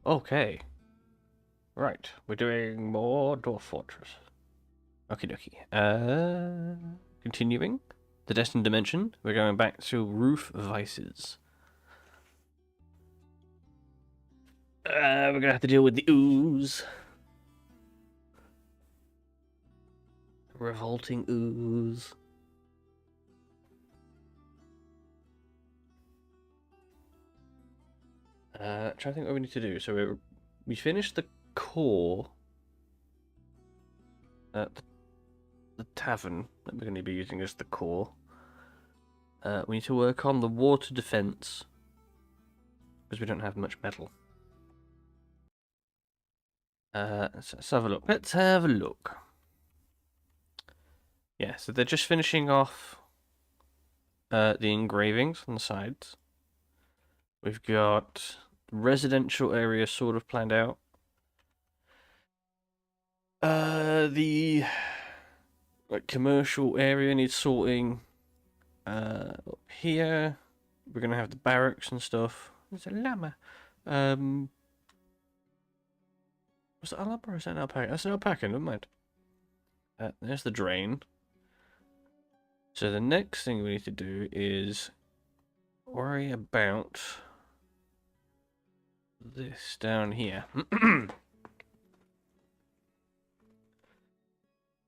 Okay. Right, we're doing more Dwarf Fortress. Okie dokie. Continuing. The Destined Dimension. We're going back to Roof Vices. We're gonna have to deal with the Ooze. Revolting Ooze. Trying to think what we need to do. So we finished the core at the tavern that we're going to be using as the core. We need to work on the water defense because we don't have much metal. Let's have a look. Let's have a look. Yeah, so they're just finishing off the engravings on the sides. We've got residential area sort of planned out. The commercial area needs sorting. Up here, we're gonna have the barracks and stuff. There's a llama. Was that a llama or is that an alpaca? That's an alpaca, never mind. There's the drain. So the next thing we need to do is worry about this down here. So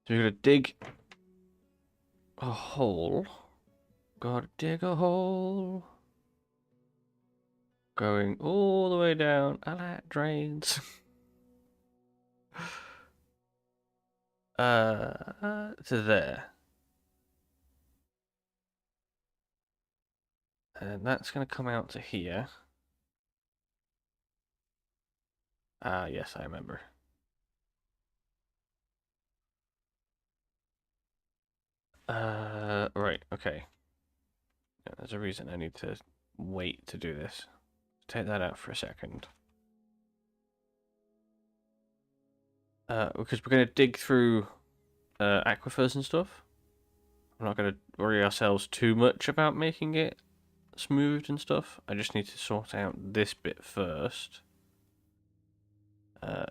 we're gonna dig a hole. Gotta dig a hole. Going all the way down. I like drains. To there. And that's gonna come out to here. Ah, yes, I remember. Right, okay. Yeah, there's a reason I need to wait to do this. Take that out for a second. Because we're going to dig through aquifers and stuff. I'm not going to worry ourselves too much about making it smoothed and stuff. I just need to sort out this bit first.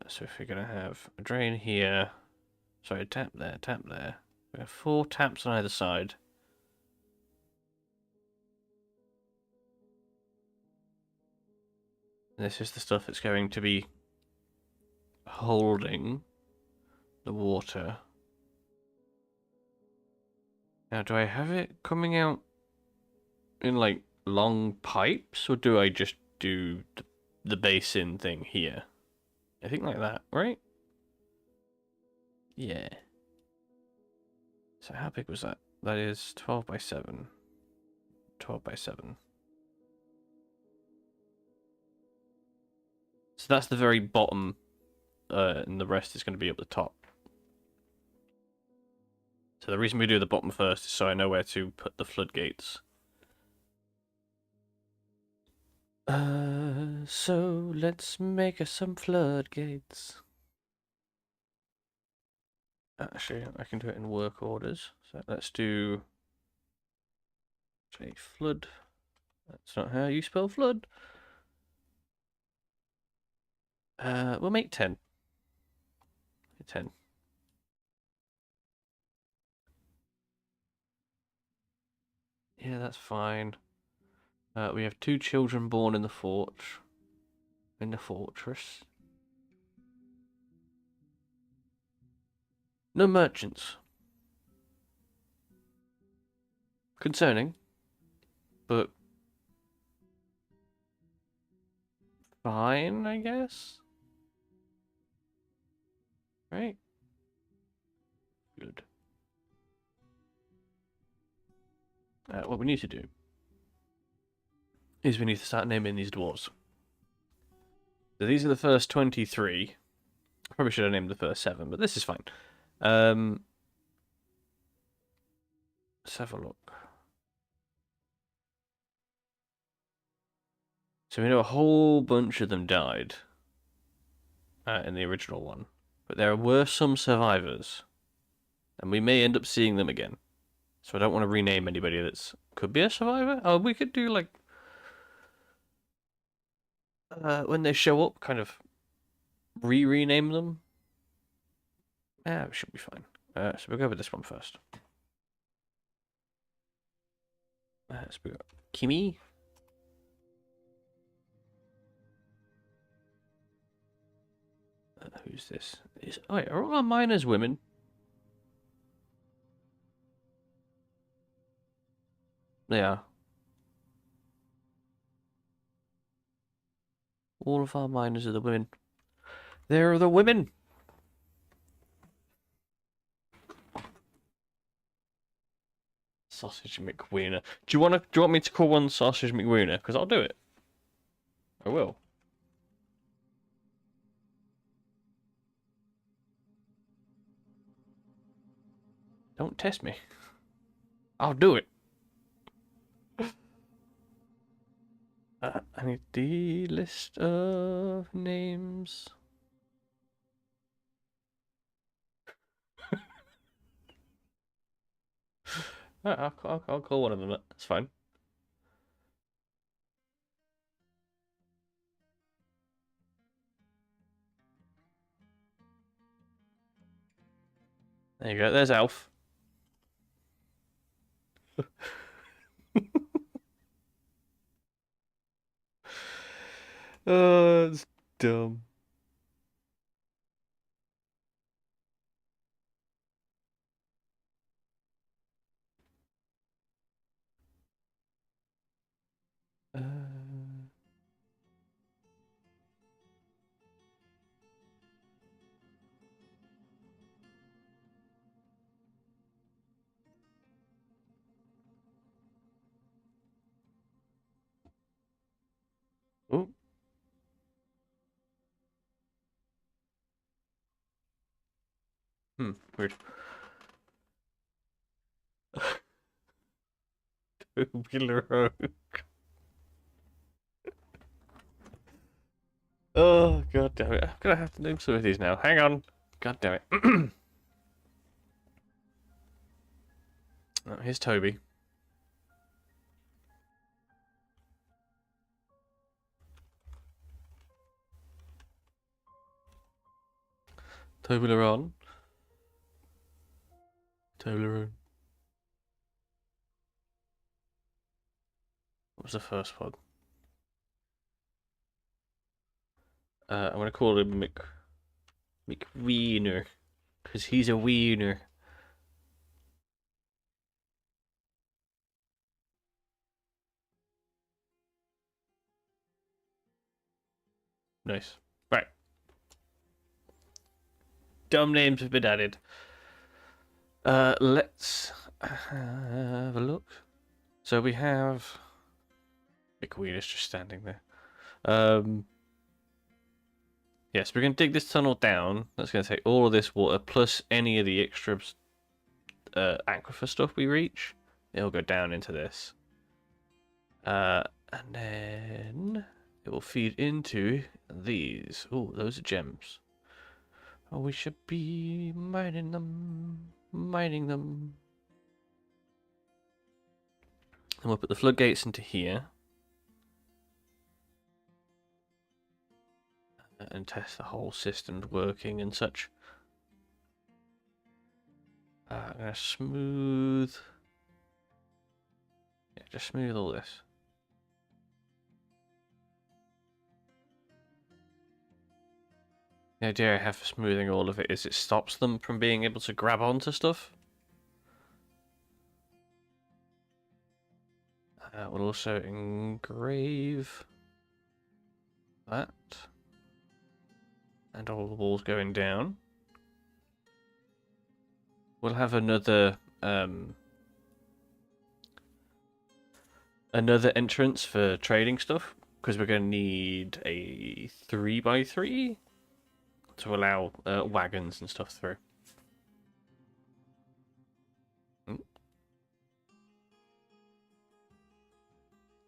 So if we're going to have a drain here, sorry, tap there, tap there. We have 4 taps on either side. This is the stuff that's going to be holding the water. Now, do I have it coming out in like long pipes, or do I just do the basin thing here? I think like that, right? Yeah. So how big was that? That is 12 by 7. 12 by 7. So that's the very bottom, and the rest is going to be up the top. So the reason we do the bottom first is so I know where to put the floodgates. So let's make us some floodgates. Actually, I can do it in work orders. So let's do a flood. That's not how you spell flood. We'll make 10. 10. Yeah, that's fine. We have 2 children born in the fortress. No merchants. Concerning, but fine, I guess. Right? Good. What we need to do is we need to start naming these dwarves. So these are the first 23. I probably should have named the first 7, but this is fine. Let's have a look. So we know a whole bunch of them died in the original one, but there were some survivors, and we may end up seeing them again. So I don't want to rename anybody that's could be a survivor. Oh, we could do like when they show up, kind of rename them. Ah, we should be fine. So we'll go with this one first. So we got Kimi. Who's this? Oh, wait, are all our miners women? They are. All of our miners are the women. They're the women. Sausage McWiener. Do you want me to call one Sausage McWiener? Because I'll do it. I will. Don't test me. I'll do it. I need the list of names. I'll call one of them. That's fine. There you go. There's Alf. Oh, it's dumb. Uh... Oh. Weird. Wheeler. Oh, god damn it. I'm gonna have to name some of these now. Hang on. God damn it. Oh, here's Toby. Toblerone. Toblerone. What was the first one? I'm gonna call him McWiener. Because he's a wiener. Nice. Right. Dumb names have been added. Let's have a look. So we have McWiener's just standing there. Yes, we're going to dig this tunnel down. That's going to take all of this water plus any of the extra aquifer stuff we reach. It'll go down into this. And then it will feed into these. Oh, those are gems. Oh, we should be mining them. Mining them. And we'll put the floodgates into here. And test the whole system's working and such. I'm going to smooth... Yeah, just smooth all this. The idea I have for smoothing all of it is it stops them from being able to grab onto stuff. We'll also engrave that. And all the walls going down. We'll have another entrance for trading stuff, because we're going to need a 3x3 to allow wagons and stuff through.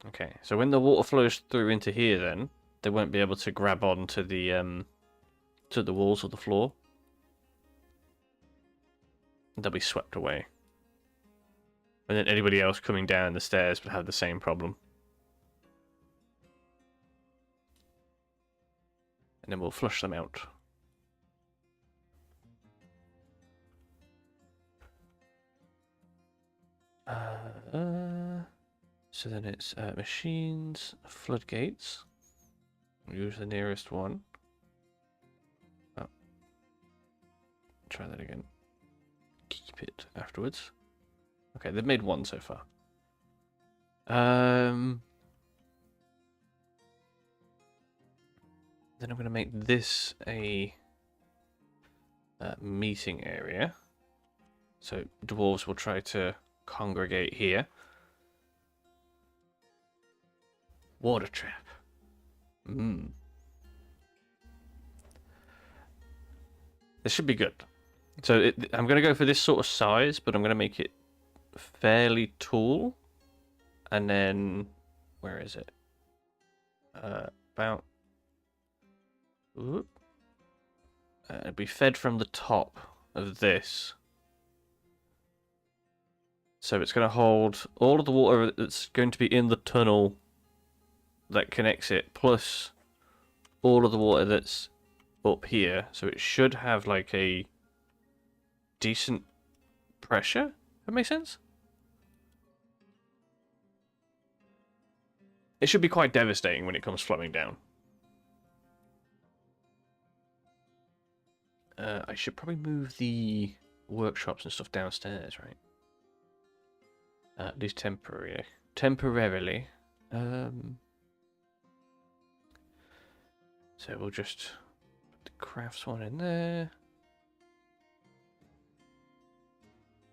Okay, so when the water flows through into here, then they won't be able to grab on to the walls or the floor. They'll be swept away. And then anybody else coming down the stairs would have the same problem. And then we'll flush them out. So then it's machines, floodgates. We'll use the nearest one. Oh. Try that again. Keep it afterwards. Okay, they've made one so far. Then I'm going to make this a meeting area. So dwarves will try to congregate here. Water trap. This should be good. So I'm going to go for this sort of size, but I'm going to make it fairly tall. And then, where is it? About... Whoop. It'll be fed from the top of this. So it's going to hold all of the water that's going to be in the tunnel that connects it, plus all of the water that's up here. So it should have like a decent pressure. That makes sense? It should be quite devastating when it comes flooding down. I should probably move the workshops and stuff downstairs, right? At least temporarily. Temporarily. So we'll just put the crafts one in there.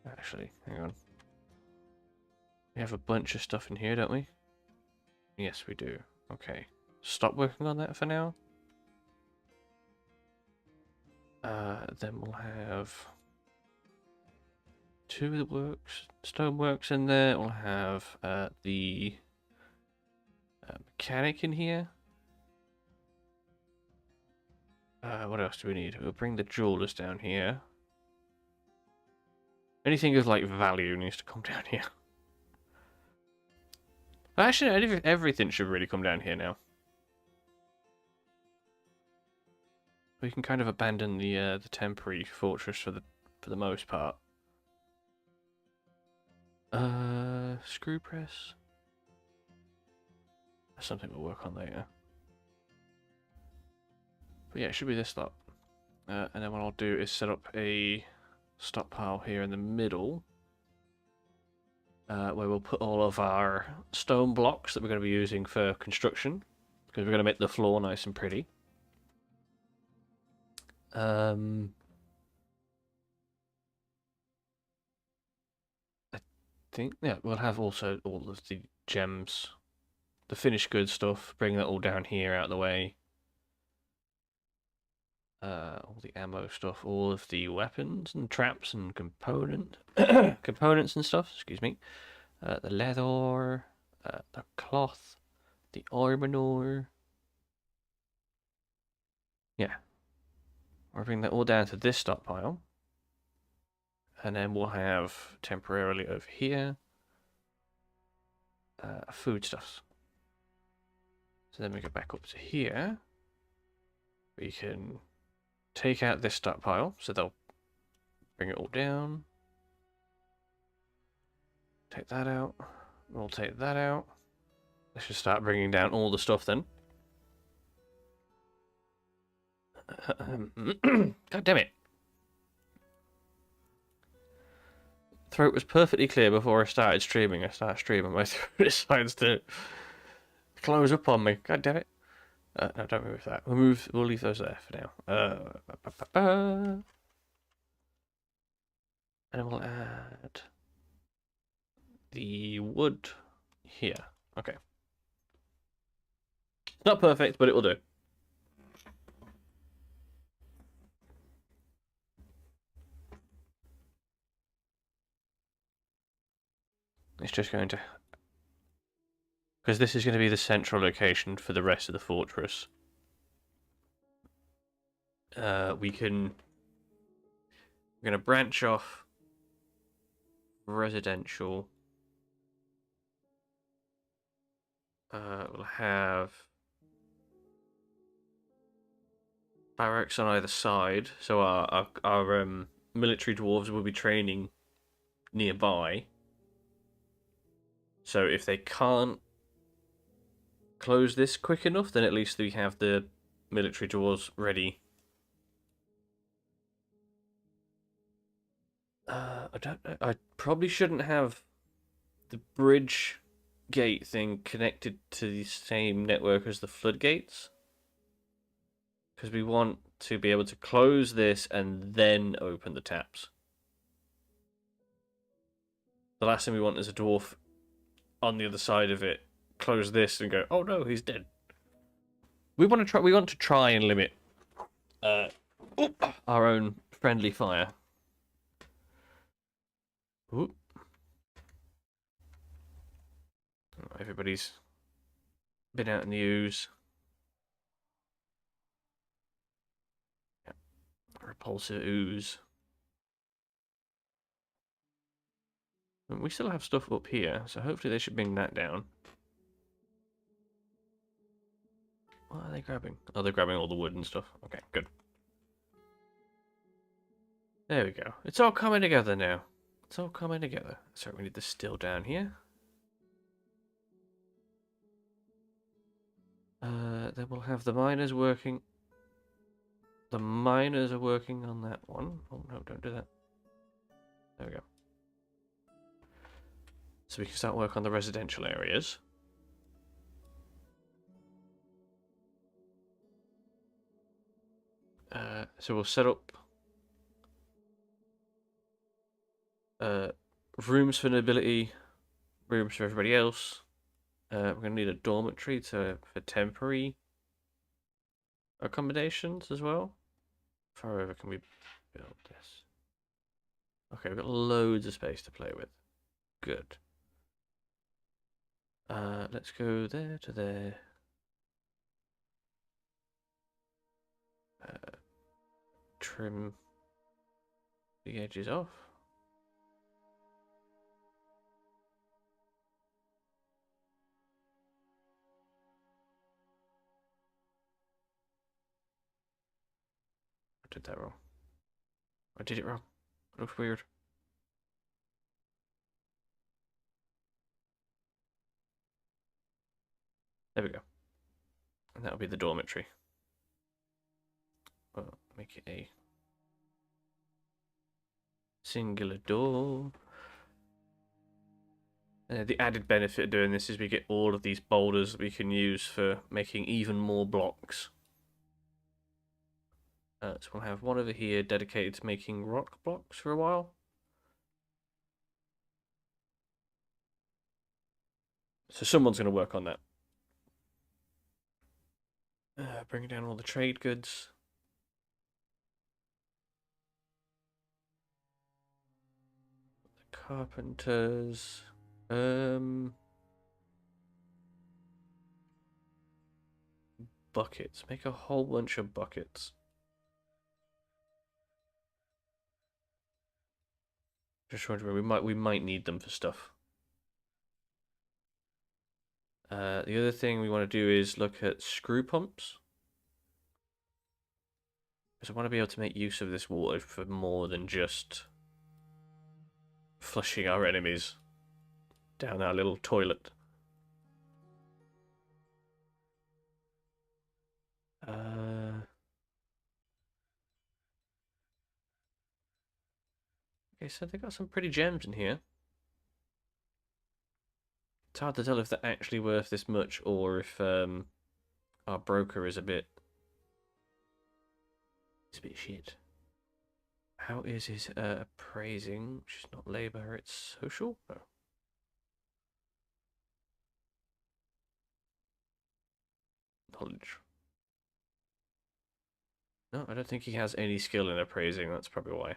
Actually, hang on. We have a bunch of stuff in here, don't we? Yes, we do. Okay. Stop working on that for now. Then we'll have two of the stoneworks in there. We'll have the mechanic in here. What else do we need? We'll bring the jewelers down here. Anything of like value needs to come down here. Actually, everything should really come down here now. We can kind of abandon the temporary fortress for the most part. Screw press. That's something we'll work on later. But yeah, it should be this lot. And then what I'll do is set up a stockpile here in the middle. Where we'll put all of our stone blocks that we're going to be using for construction. Because we're going to make the floor nice and pretty. I think, yeah, we'll have also all of the gems. The finished goods stuff. Bring that all down here out of the way. All the ammo stuff, all of the weapons and traps and components and stuff. Excuse me. The leather, the cloth, the armor. Yeah, we'll bring that all down to this stockpile, and then we'll have temporarily over here foodstuffs. So then we go back up to here. We can take out this stockpile, so they'll bring it all down. Take that out. We'll take that out. Let's just start bringing down all the stuff then. God damn it. Throat was perfectly clear before I started streaming. I start streaming, my throat decides to close up on me. God damn it. No, don't move that. We'll leave those there for now. And then we'll add the wood here. Okay. Not perfect, but it will do. It's just going to... Because this is going to be the central location for the rest of the fortress. We're going to branch off residential. We'll have barracks on either side, so our military dwarves will be training nearby. So if they can't close this quick enough, then at least we have the military dwarves ready. I don't know. I probably shouldn't have the bridge gate thing connected to the same network as the floodgates, because we want to be able to close this and then open the taps. The last thing we want is a dwarf on the other side of it close this and go, oh no, he's dead. We want to try. We want to try and limit uh, our own friendly fire. Ooh. Everybody's been out in the ooze. Yeah. Repulsive ooze. And we still have stuff up here, so hopefully they should bring that down. What are they grabbing? Oh, they're grabbing all the wood and stuff. Okay, good. There we go. It's all coming together now. It's all coming together. So we need the still down here. Then we'll have the miners working. The miners are working on that one. Oh no, don't do that. There we go. So we can start work on the residential areas. So we'll set up rooms for nobility, rooms for everybody else. We're going to need a dormitory for temporary accommodations as well. How far over can we build this? Okay, we've got loads of space to play with. Good. Let's go there to there. Trim the edges off. I did that wrong. I did it wrong. It looks weird. There we go. And that'll be the dormitory. Well, make it a singular door. The added benefit of doing this is we get all of these boulders that we can use for making even more blocks. So we'll have one over here dedicated to making rock blocks for a while. So someone's going to work on that. Bring down all the trade goods. The carpenters. Buckets. Make a whole bunch of buckets. Just wondering, we might need them for stuff. The other thing we want to do is look at screw pumps. Because I want to be able to make use of this water for more than just flushing our enemies down our little toilet. Okay, so they got some pretty gems in here. It's hard to tell if they're actually worth this much or if our broker is a bit... It's a bit shit. How is his appraising? Which is not labour, it's social? No. Knowledge. No, I don't think he has any skill in appraising, that's probably why.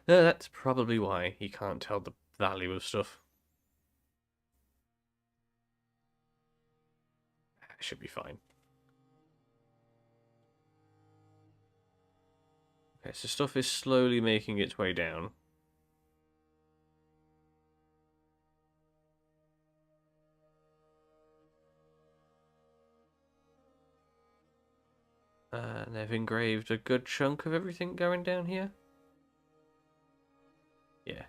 No, that's probably why he can't tell the value of stuff. It should be fine. Okay, so stuff is slowly making its way down. And they've engraved a good chunk of everything going down here. Yeah.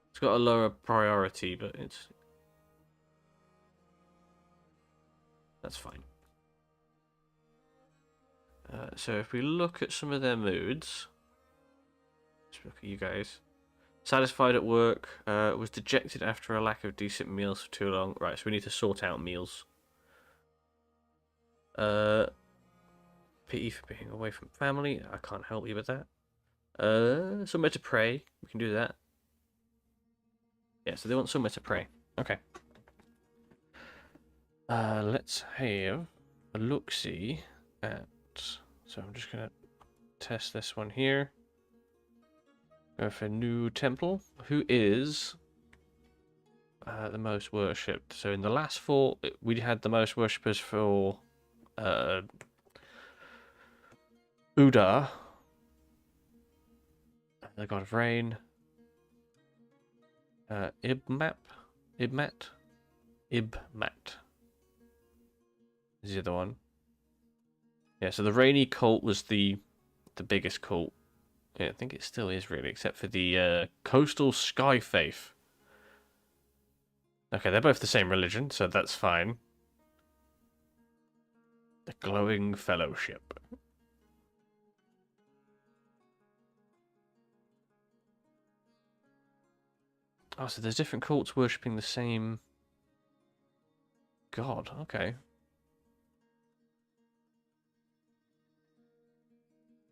It's got a lower priority, but that's fine. So if we look at some of their moods, let's look at you guys. Satisfied at work, was dejected after a lack of decent meals for too long. Right, so we need to sort out meals. Pity for being away from family. I can't help you with that. Somewhere to pray. We can do that. Yeah, so they want somewhere to pray. Okay. Let's have a look-see at... So I'm just going to test this one here. Go for new temple. Who is the most worshipped? So in the last 4, we had the most worshippers for Uda, the god of rain. Ibmat is the other one. Yeah, so the rainy cult was the biggest cult. Yeah, I think it still is really, except for the coastal sky faith. Okay, they're both the same religion, so that's fine. The glowing fellowship. Oh, so there's different cults worshipping the same god. Okay.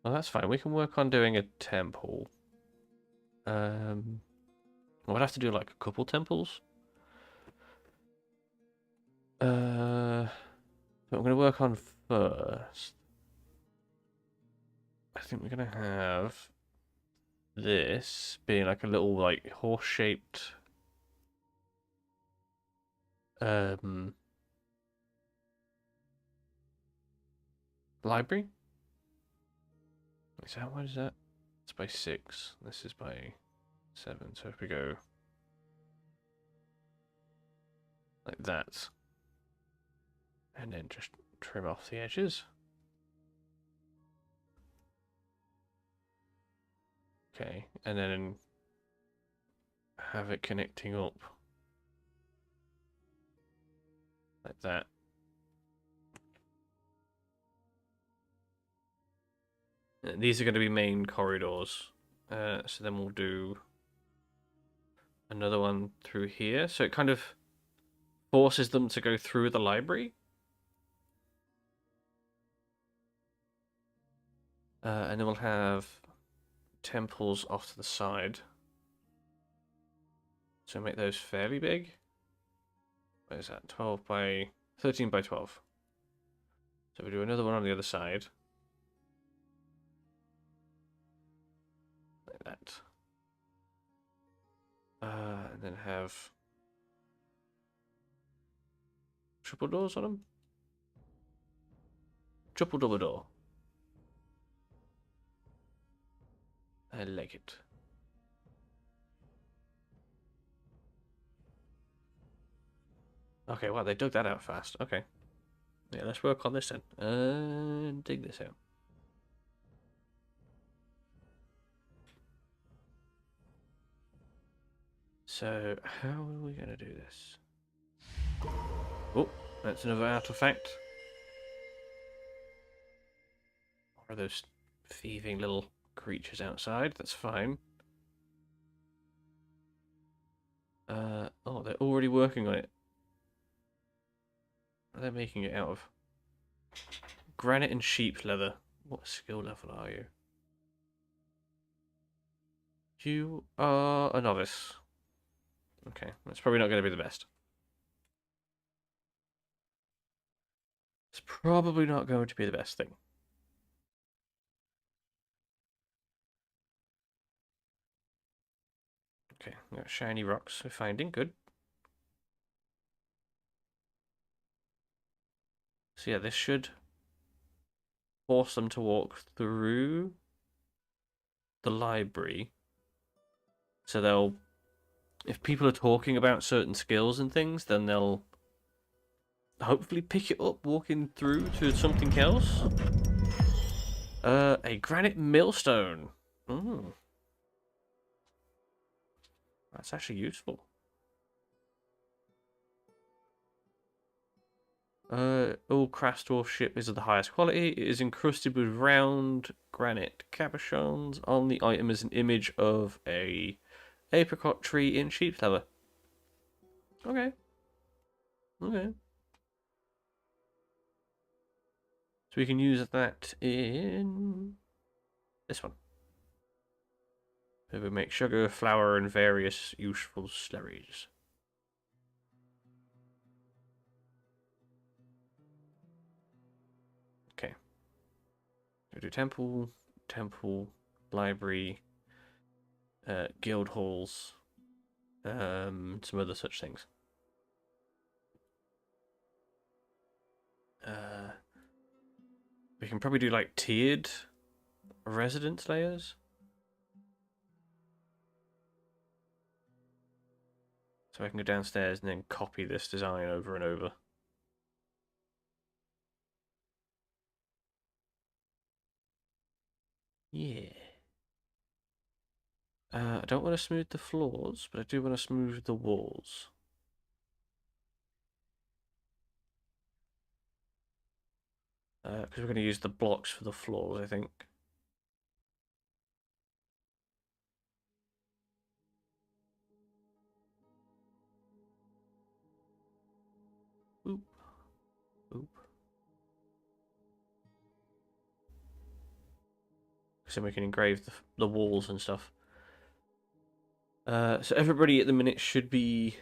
Well, that's fine. We can work on doing a temple. We'll have to do like a couple temples. What I'm going to work on first. I think we're going to have this being like a little like horse-shaped library. So what is that? It's by 6. This is by 7. So if we go like that, and then just trim off the edges. Okay, and then have it connecting up like that. And these are going to be main corridors. So then we'll do another one through here. So it kind of forces them to go through the library. And then we'll have temples off to the side. So make those fairly big. What is that? 12 by 13 by 12. So we do another one on the other side. Like that. And then have triple doors on them. Triple double door. I like it. Okay, well, they dug that out fast. Okay. Yeah, let's work on this then. And dig this out. So, how are we going to do this? Oh, that's another artifact. Or are those thieving little creatures outside? That's fine. Oh, they're already working on it. What are they making it out of? Granite and sheep leather. What skill level are you? You are a novice. Okay, that's probably not going to be the best. It's probably not going to be the best thing. Okay, we got shiny rocks we're finding. Good. So yeah, this should force them to walk through the library. So they'll, if people are talking about certain skills and things, then they'll hopefully pick it up walking through to something else. A granite millstone. Mm, that's actually useful. All craft dwarf ship is of the highest quality. It is encrusted with round granite cabochons. On the item is an image of a apricot tree in sheep's leather. Okay. Okay. So we can use that in this one. So we make sugar, flour, and various useful slurries. Okay. We do temple, library, guild halls, some other such things. We can probably do like tiered residence layers. So I can go downstairs and then copy this design over and over. Yeah. I don't want to smooth the floors, but I do want to smooth the walls. Because we're going to use the blocks for the floors, I think. Oop. Oop. So we can engrave the walls and stuff. So everybody at the minute should be...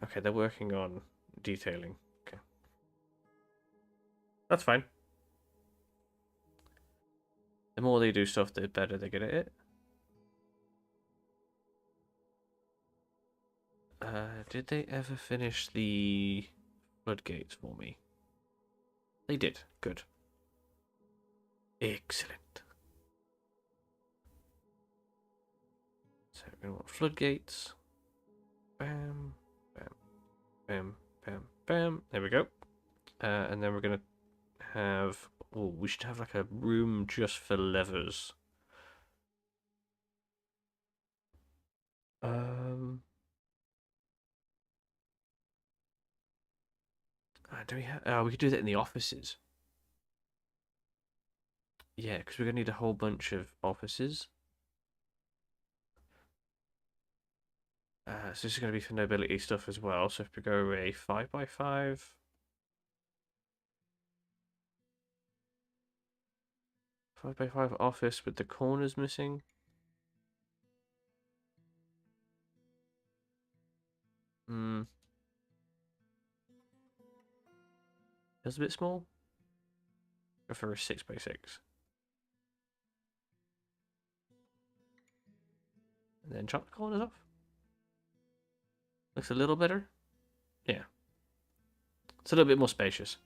Okay, they're working on detailing. Okay. That's fine. The more they do stuff, the better they get at it. Did they ever finish the floodgates for me? They did. Good. Excellent. So we're going to want floodgates. Bam, bam, bam, bam, bam. There we go. And then we're going to have... Oh, we should have like a room just for levers. Do we have... we could do that in the offices. Yeah, because we're going to need a whole bunch of offices. So this is going to be for nobility stuff as well. So if we go a 5x5... 5x5 office with the corners missing. Hmm. That's a bit small. Go for a 6x6. And then chop the corners off. Looks a little better. Yeah. It's a little bit more spacious.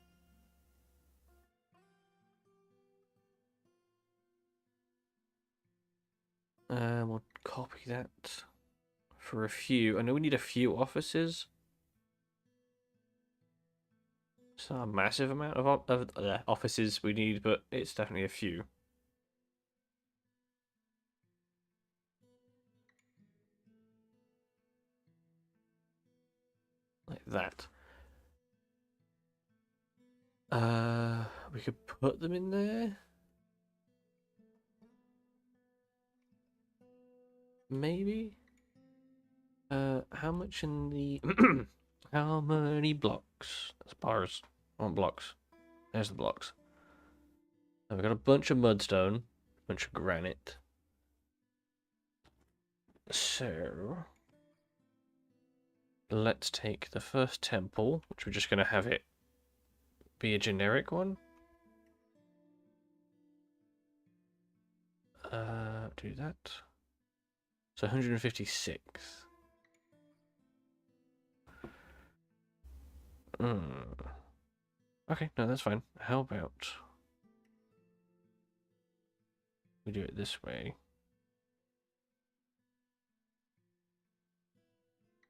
We'll copy that for a few. I know we need a few offices. It's not a massive amount of offices we need, but it's definitely a few. Like that. We could put them in there. Maybe. How much in the... How many blocks? That's bars. I want blocks. There's the blocks. And we've got a bunch of mudstone. A bunch of granite. So... Let's take the first temple, which we're just going to have it be a generic one. Do that. So 156. Okay, no, that's fine. How about we do it this way?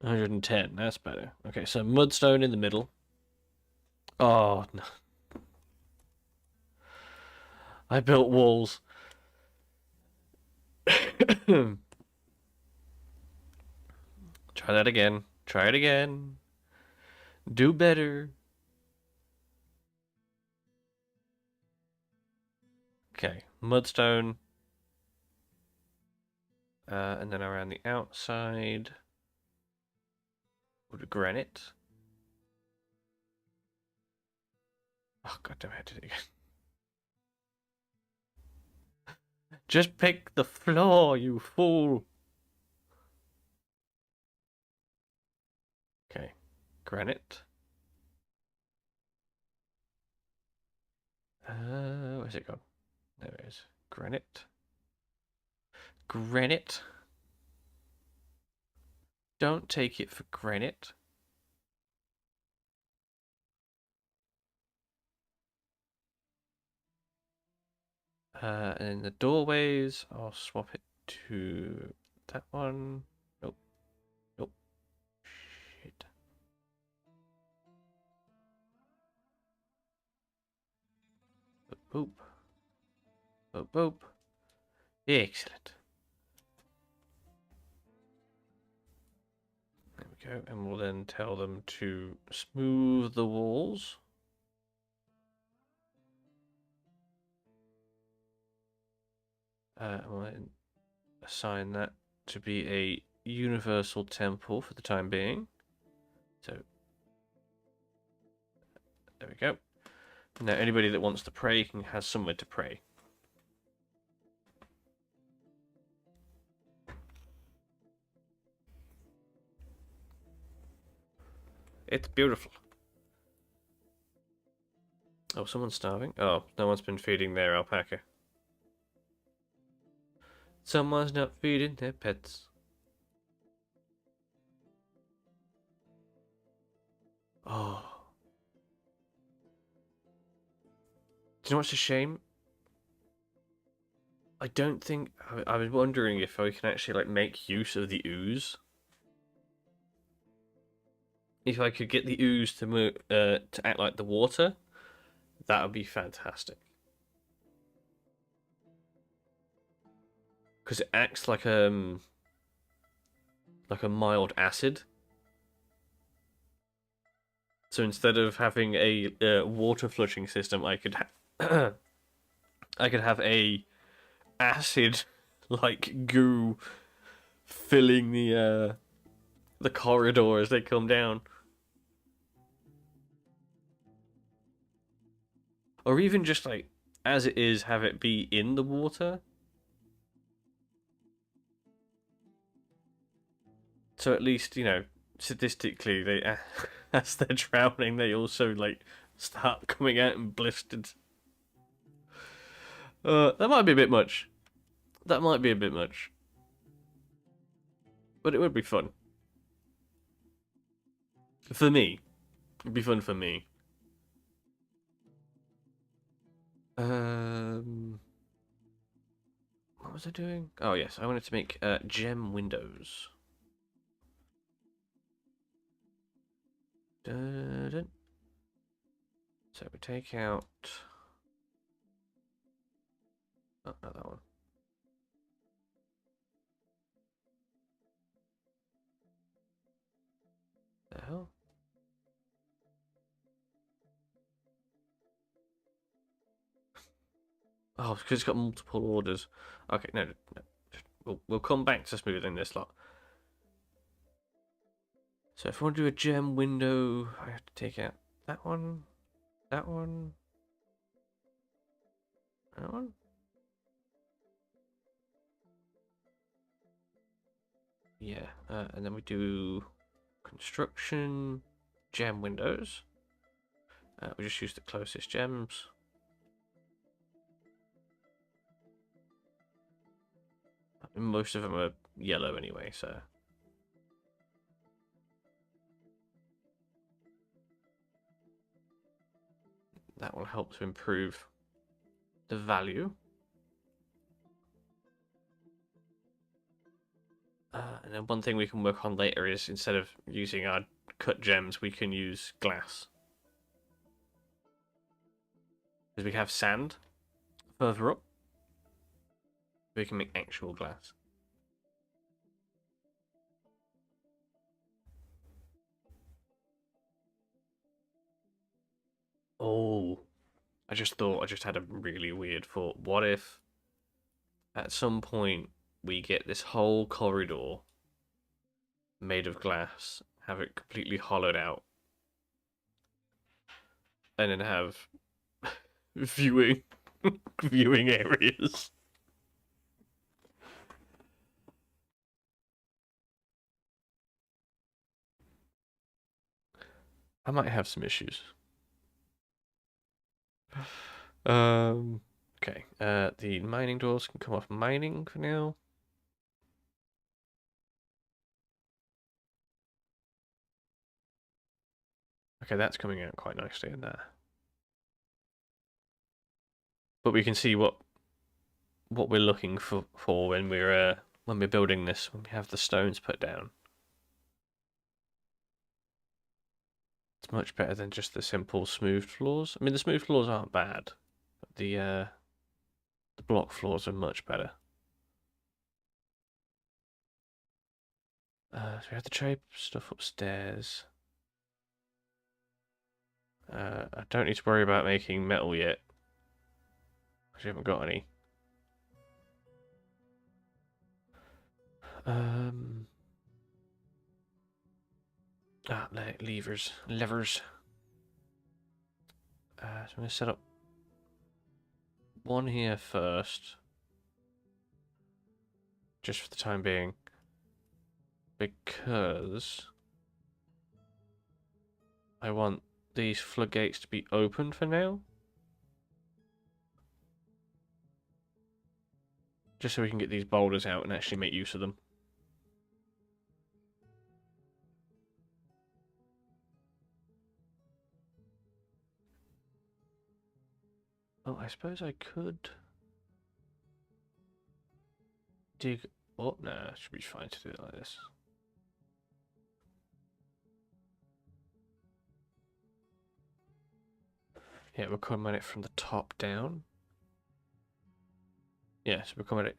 110, that's better. Okay, so mudstone in the middle. Oh, no. I built walls. Try that again. Try it again. Do better. Okay, mudstone. And then around the outside, would granite. Oh, god damn it, I did it again. Just pick the floor, you fool. Okay, granite. Where's it gone? There it is. Granite. Granite. Don't take it for granite. And then the doorways, I'll swap it to that one. Nope. Nope. Shit. Boop. Boop. Boop. Excellent. There we go. And we'll then tell them to smooth the walls. And we'll then assign that to be a universal temple for the time being. So there we go. Now anybody that wants to pray has somewhere to pray. It's beautiful. Oh, someone's starving. Oh, no one's been feeding their alpaca. Someone's not feeding their pets. Oh. Do you know what's a shame? I don't think... I was wondering if I can actually like make use of the ooze. If I could get the ooze to move, to act like the water, that would be fantastic. Because it acts like a mild acid. So instead of having a water flushing system, I could I could have a acid like goo filling the corridor as they come down. Or even just like as it is, have it be in the water. So at least, statistically they as they're drowning they also like start coming out and blistered. That might be a bit much. That might be a bit much. But it would be fun. For me. It'd be fun for me. Um what was I doing? Oh yes, I wanted to make gem windows. Dun, dun. So we take out oh, not that one. The hell? Oh, because it's got multiple orders. Okay, no. We'll come back to smoothing this lot. So if I want to do a gem window, I have to take out that one, that one, that one. Yeah, and then we do construction, gem windows. We just use the closest gems. Most of them are yellow anyway, so. That will help to improve the value. And then one thing we can work on later is instead of using our cut gems, we can use glass. Because we have sand further up. We can make actual glass. Oh, I just had a really weird thought. What if at some point we get this whole corridor made of glass, have it completely hollowed out, and then have viewing viewing areas? I might have some issues. Um. Okay. The mining doors can come off mining for now. Okay, that's coming out quite nicely in there. But we can see what we're looking for when we're building this, when we have the stones put down. It's much better than just the simple smooth floors. I mean, the smooth floors aren't bad, but the block floors are much better. So we have the tray stuff upstairs. I don't need to worry about making metal yet, because we haven't got any. Um, levers. So I'm gonna set up one here first, just for the time being, because I want these floodgates to be open for now, just so we can get these boulders out and actually make use of them. Oh, I suppose I could dig up. Nah, it should be fine to do it like this. Yeah, we're coming at it from the top down. Yeah, so we're coming at it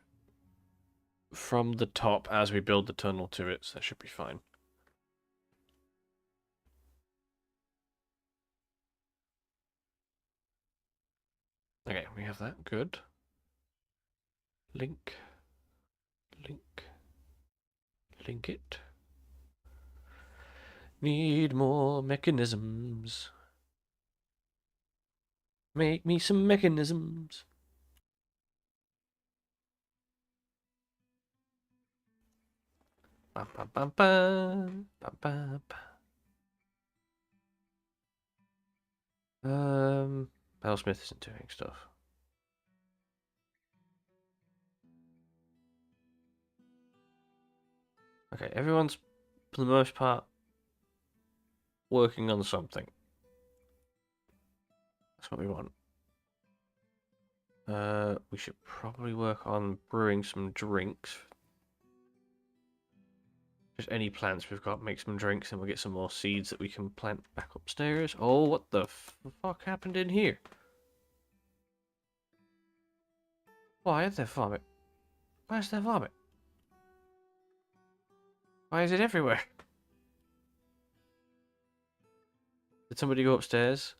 from the top as we build the tunnel to it, so that should be fine. Okay, we have that. Good. Link. Link. Link it. Need more mechanisms. Make me some mechanisms. Bam, bam, bam, bam. Bam, bam, bam. Smith isn't doing stuff. Okay, everyone's, for the most part, working on something. That's what we want. We should probably work on brewing some drinks. Just any plants we've got, make some drinks, and we'll get some more seeds that we can plant back upstairs. Oh, what the fuck happened in here? Why is there vomit? Why is there vomit? Why is it everywhere? Did somebody go upstairs?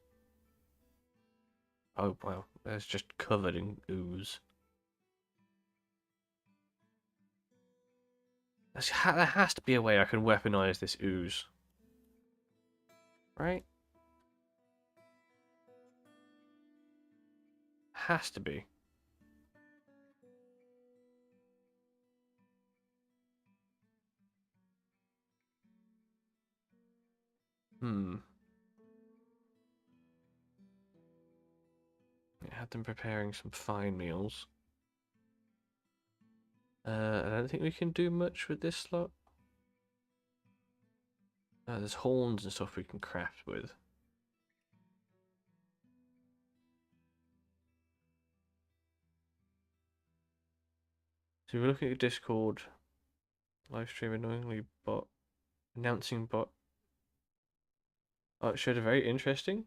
Oh, well, it's just covered in ooze. There has to be a way I can weaponize this ooze. Right? Has to be. Hmm. I had them preparing some fine meals. I don't think we can do much with this slot. There's horns and stuff we can craft with. So we're looking at Discord, live stream annoyingly bot, announcing bot. Oh, it showed a very interesting.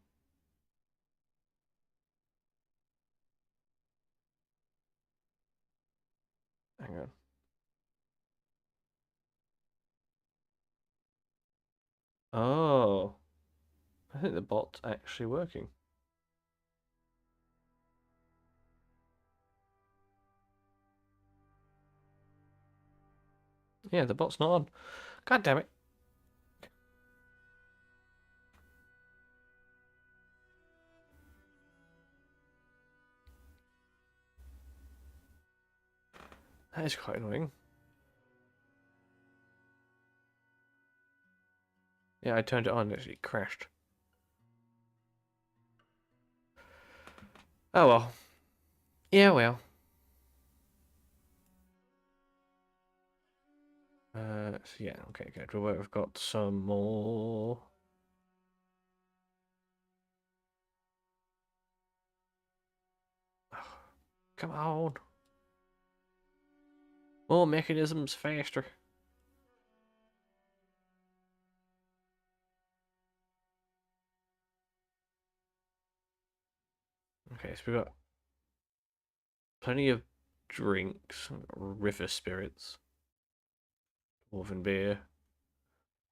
Hang on. Oh, I think the bot's actually working. Yeah, the bot's not on. God damn it. That is quite annoying. Yeah, I turned it on and it actually crashed. Oh well. Yeah, well. So yeah, okay, good. We've got some more. Come on. More mechanisms faster. Okay, so we've got plenty of drinks, river spirits, dwarven beer,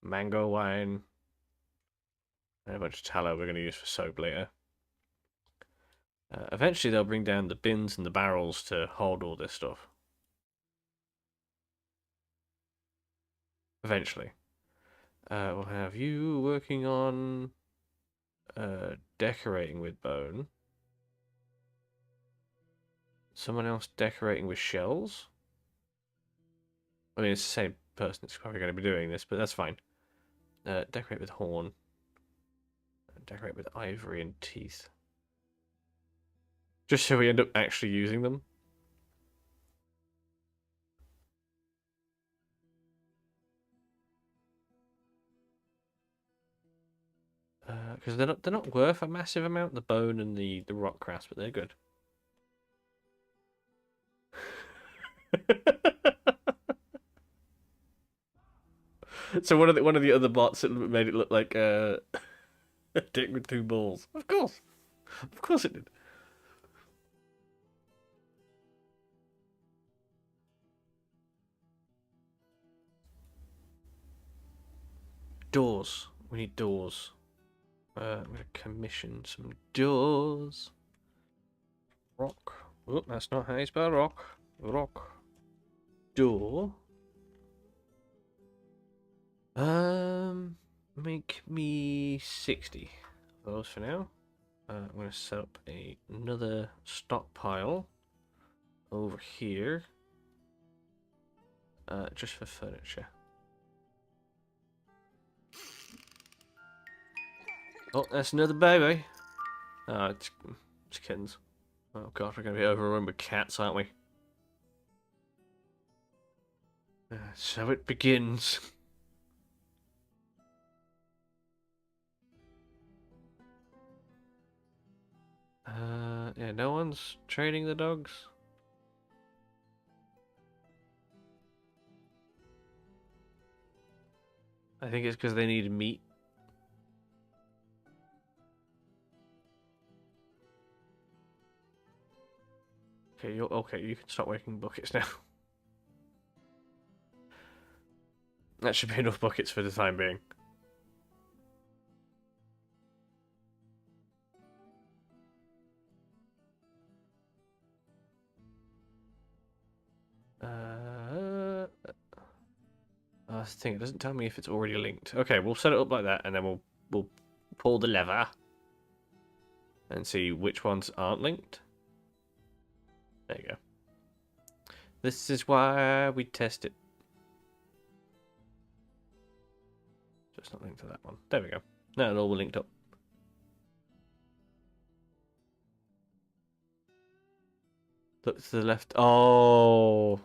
mango wine, and a bunch of tallow we're going to use for soap later. Eventually, they'll bring down the bins and the barrels to hold all this stuff. Eventually. We'll have you working on decorating with bone. Someone else decorating with shells. I mean, it's the same person that's probably going to be doing this, but that's fine. Decorate with horn. Decorate with ivory and teeth. Just so we end up actually using them. Because they're not worth a massive amount, the bone and the rock crafts, but they're good. So one of the other bots made it look like a dick with two balls. Of course it did. Doors. We need doors. I'm gonna commission some doors. Rock. Oh, that's not how you spell rock. Rock. Door. Make me 60 of those for now. I'm gonna set up another stockpile over here. Just for furniture. Oh, that's another baby. Oh, it's kittens. Oh god, we're gonna be overrun with cats, aren't we? So it begins. Yeah, no one's training the dogs. I think it's because they need meat. Okay. You can stop making buckets now. That should be enough buckets for the time being. That's the thing. It doesn't tell me if it's already linked. Okay, we'll set it up like that, and then we'll pull the lever and see which ones aren't linked. There you go. This is why we test it. Just not linked to that one. There we go. Now they're all linked up. Look to the left. Oh.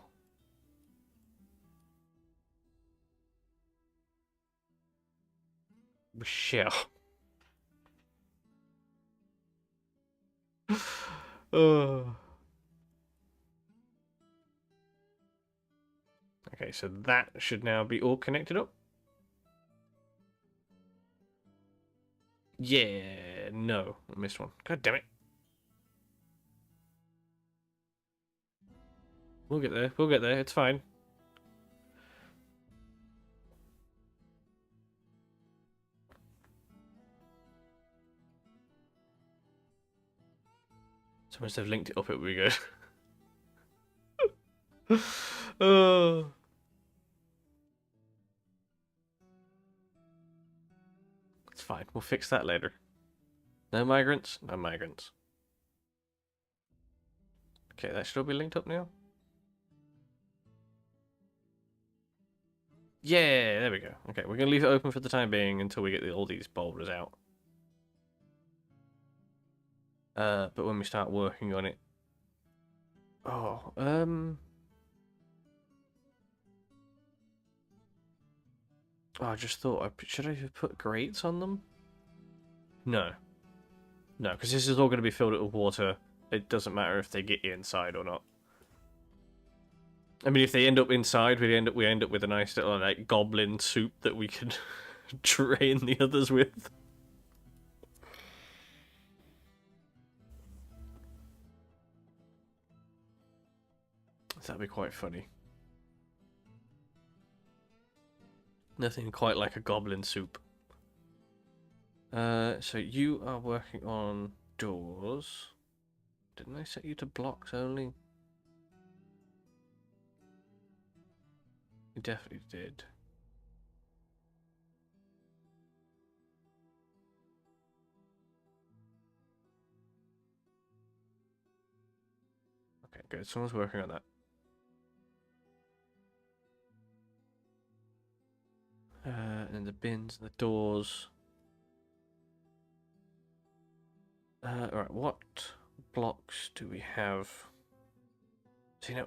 Michelle. Oh. Okay, so that should now be all connected up. Yeah, no, I missed one. God damn it. We'll get there. We'll get there. It's fine. So once they've linked it up, it will be good. Oh. It's fine. We'll fix that later. No migrants? No migrants. Okay, that should all be linked up now. Yeah, there we go. Okay, we're going to leave it open for the time being until we get all these boulders out. But when we start working on it... Oh, Oh, I just thought, should I have put grates on them? No. No, because this is all going to be filled up with water. It doesn't matter if they get inside or not. I mean, if they end up inside, we end up with a nice little like goblin soup that we could train the others with. That'd be quite funny. Nothing quite like a goblin soup. So you are working on doors. Didn't I set you to blocks only? You definitely did. Okay, good. Someone's working on that. And the bins, the doors. Alright, what blocks do we have? So,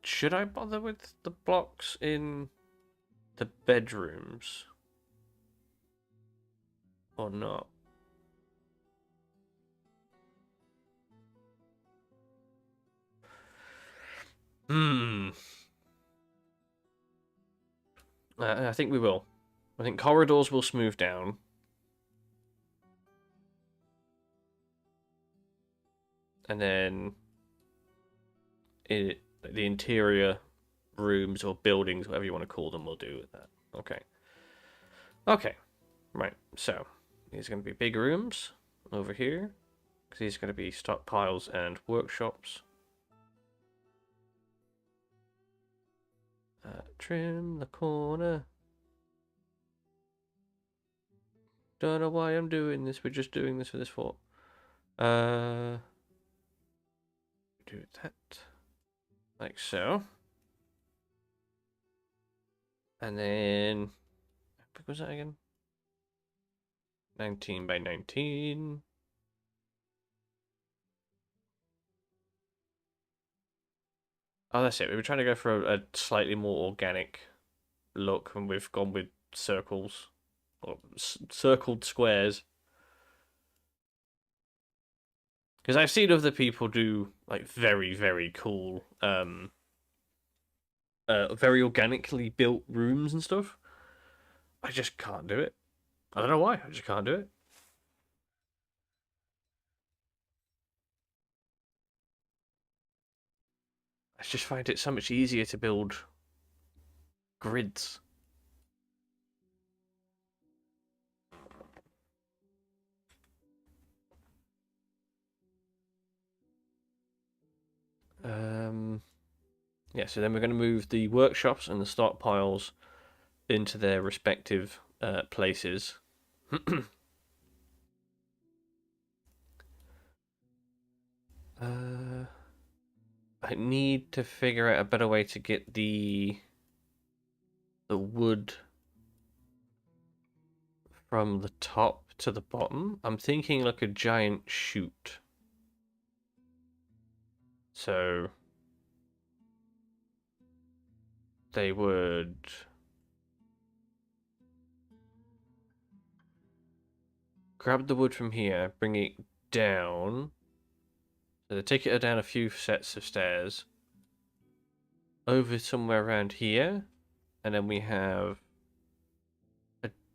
should I bother with the blocks in the bedrooms? Or not? I think we will. I think corridors will smooth down. And then the interior rooms or buildings, whatever you want to call them, will do with that. Okay. Okay. Right. So, these are going to be big rooms over here. Because these are going to be stockpiles and workshops. Trim the corner. Don't know why I'm doing this. We're just doing this for this fort. Do that. Like so. And then... How big was that again? 19 by 19. Oh, that's it. We were trying to go for a slightly more organic look, and we've gone with circles. Or circled squares. Because I've seen other people do, like, very, very cool, very organically built rooms and stuff. I just can't do it. I don't know why. I just can't do it. I just find it so much easier to build grids. Yeah, so then we're going to move the workshops and the stockpiles into their respective places. I need to figure out a better way to get the wood from the top to the bottom. I'm thinking like a giant chute. So they would grab the wood from here, bring it down. So they take it down a few sets of stairs over somewhere around here, and then we have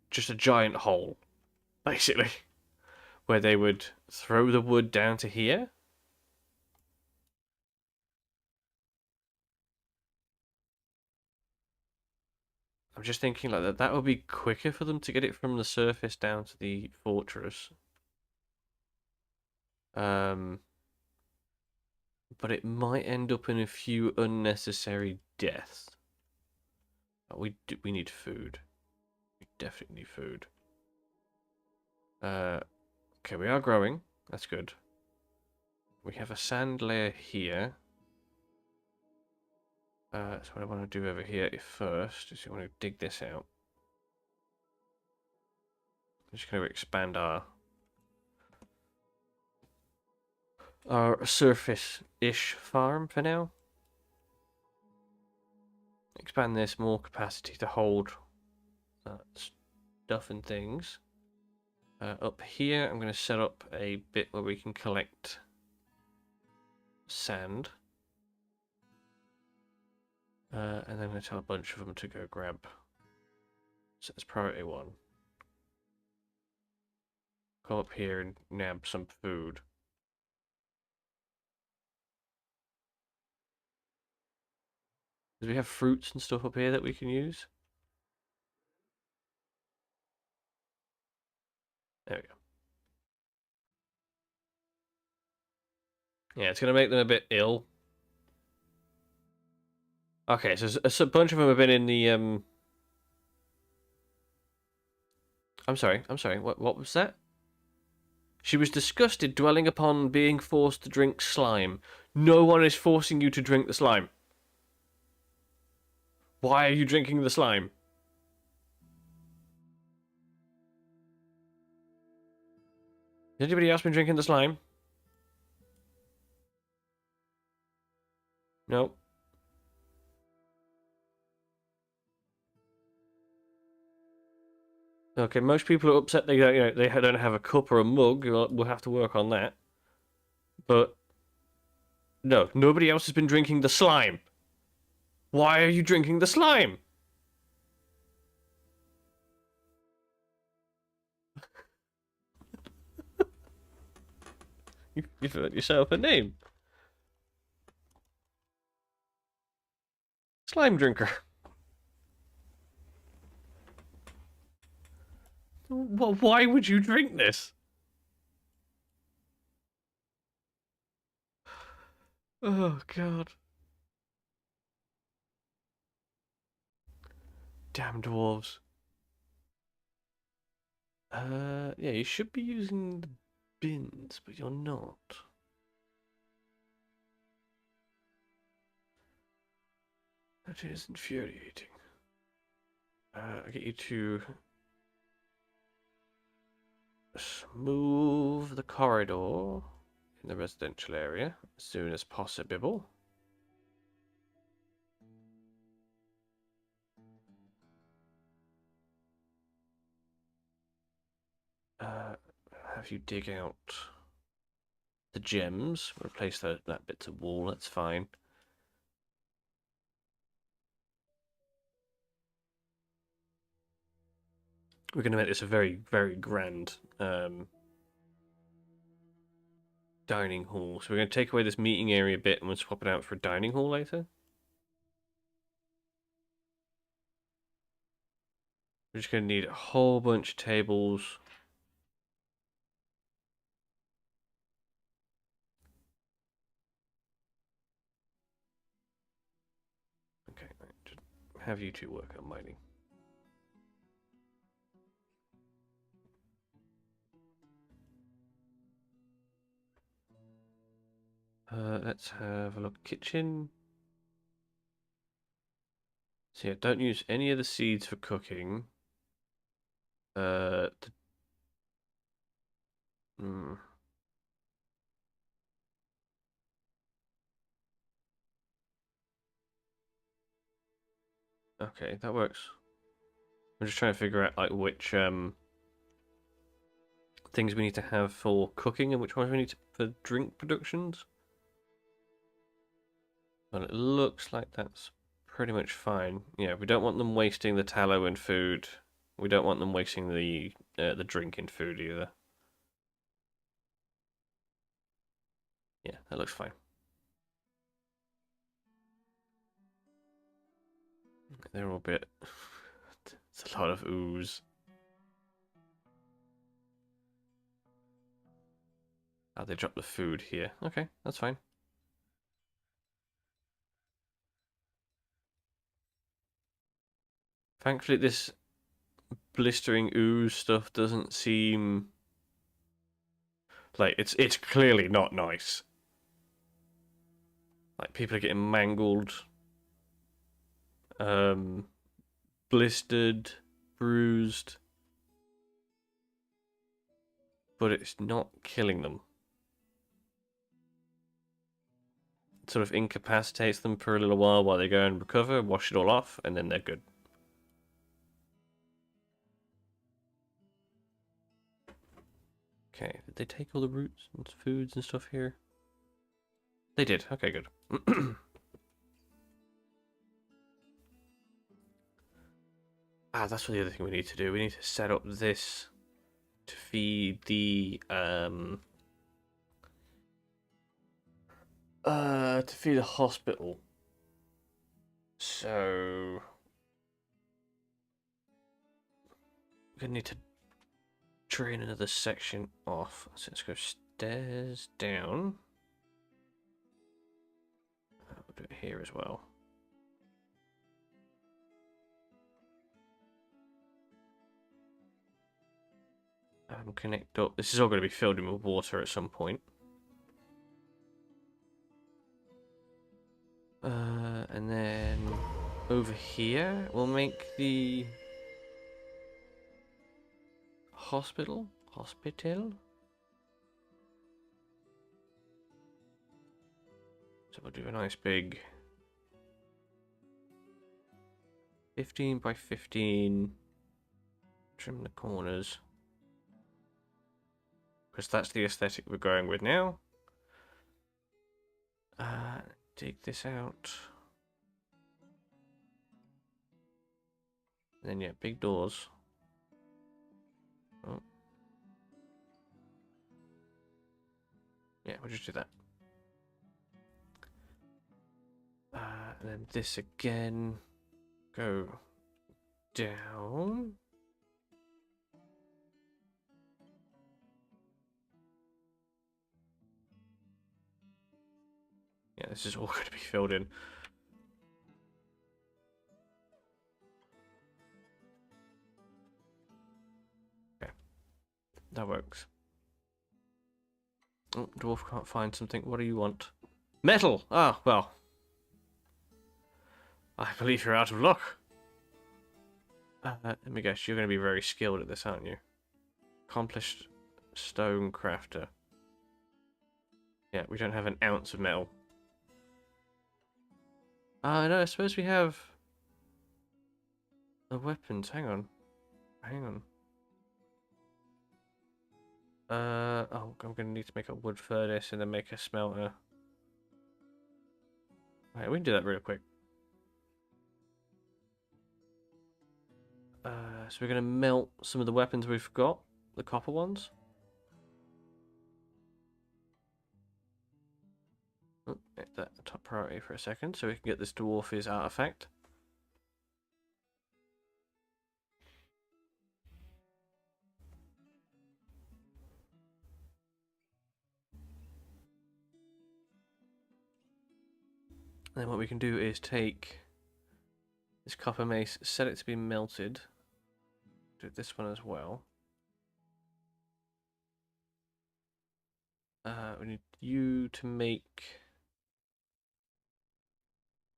just a giant hole, basically, where they would throw the wood down to here. I'm just thinking like that would be quicker for them to get it from the surface down to the fortress. Um, but it might end up in a few unnecessary deaths. But we need food. We definitely need food. Okay, we are growing. That's good. We have a sand layer here. So what I want to do over here first is I want to dig this out. I'm just going to expand our surface-ish farm for now. Expand this, more capacity to hold stuff and things. Up here, I'm going to set up a bit where we can collect sand. And then I'm going to tell a bunch of them to go grab. So that's priority 1. Go up here and nab some food. Do we have fruits and stuff up here that we can use? There we go. Yeah, it's going to make them a bit ill. Okay, so a bunch of them have been in the I'm sorry. What was that? She was disgusted, dwelling upon being forced to drink slime. No one is forcing you to drink the slime. Why are you drinking the slime? Has anybody else been drinking the slime? No. Okay, most people are upset they don't have a cup or a mug. We'll have to work on that. But no, nobody else has been drinking the slime. Why are you drinking the slime? You've earned yourself a name. Slime drinker. Why would you drink this? Oh, God. Damn dwarves. Yeah, you should be using the bins, but you're not. That is infuriating. I'll get you to move the corridor in the residential area as soon as possible. Have you dig out the gems, replace that bits of wall, that's fine. We're going to make this a very, very grand dining hall. So we're going to take away this meeting area bit and we'll swap it out for a dining hall later. We're just going to need a whole bunch of tables. Okay, just have you two work on mining. Let's have a look. Kitchen. So yeah, don't use any of the seeds for cooking. Uh, hmm. Okay, that works. I'm just trying to figure out like which things we need to have for cooking and which ones we need for drink productions. Well, it looks like that's pretty much fine. Yeah, we don't want them wasting the tallow in food. We don't want them wasting the drink in food either. Yeah, that looks fine. They're all a bit It's a lot of ooze. Oh, they dropped the food here. Okay, that's fine. Thankfully, this blistering ooze stuff doesn't seem like it's clearly not nice. Like people are getting mangled, um, blistered, bruised, but it's not killing them. It sort of incapacitates them for a little while they go and recover, wash it all off, and then they're good. Okay, did they take all the roots and foods and stuff here? They did. Okay, good. That's what the other thing we need to do. We need to set up this to feed the hospital. So we're gonna need to drain another section off. So let's go stairs down. We'll do it here as well. Connect up. This is all going to be filled in with water at some point. And then over here, we'll make the hospital. So we'll do a nice big 15 by 15. Trim the corners. Because that's the aesthetic we're going with now. Dig this out. And then, yeah, big doors. Oh. Yeah, we'll just do that. And then this again. Go down. Yeah, this is all going to be filled in. Okay, that works. Oh, dwarf can't find something. What do you want? Metal! Ah, well. I believe you're out of luck. Let me guess, you're going to be very skilled at this, aren't you? Accomplished stone crafter. Yeah, we don't have an ounce of metal. No, I suppose we have the weapons. Hang on. Oh, I'm gonna need to make a wood furnace and then make a smelter. Right, we can do that real quick. So we're gonna melt some of the weapons we've got, the copper ones. Oh, make that a top priority for a second, so we can get this dwarf's artifact. And then what we can do is take this copper mace, set it to be melted. Do this one as well. We need you to make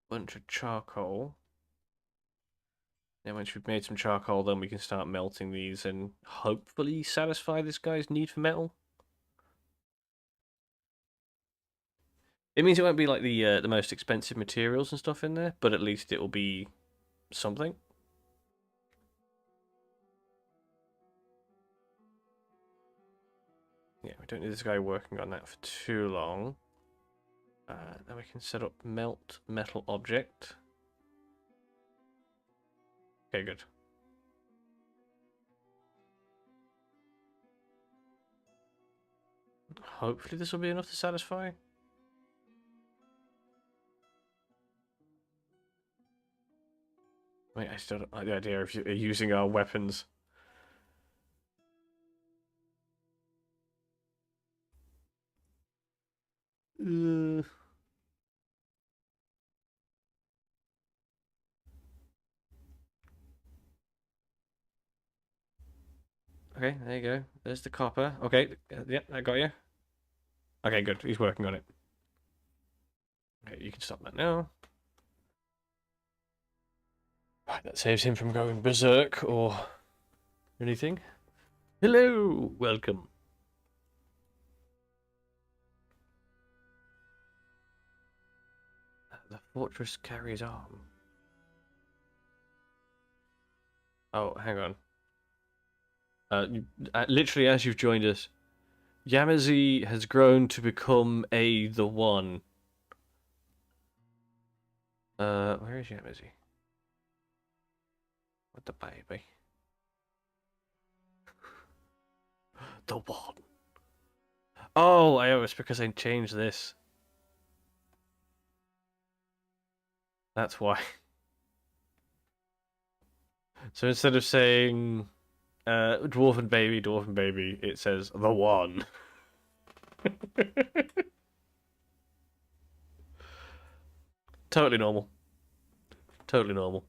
a bunch of charcoal. And once we've made some charcoal, then we can start melting these and hopefully satisfy this guy's need for metal. It means it won't be like the most expensive materials and stuff in there, but at least it will be something. Yeah, we don't need this guy working on that for too long. Then we can set up melt metal object. Okay, good. Hopefully this will be enough to satisfy. Wait, I still don't like the idea of using our weapons. Uh, okay, there you go. There's the copper. Okay, yeah, I got you. Okay, good. He's working on it. Okay, you can stop that now. Right, that saves him from going berserk or anything. Hello, welcome. The fortress carries on. Oh, hang on. Literally, as you've joined us, Yamazi has grown to become the one. Where is Yamazi? What the baby? The one. Oh, it's because I changed this. That's why. So instead of saying dwarven baby, it says the one. Totally normal. Totally normal.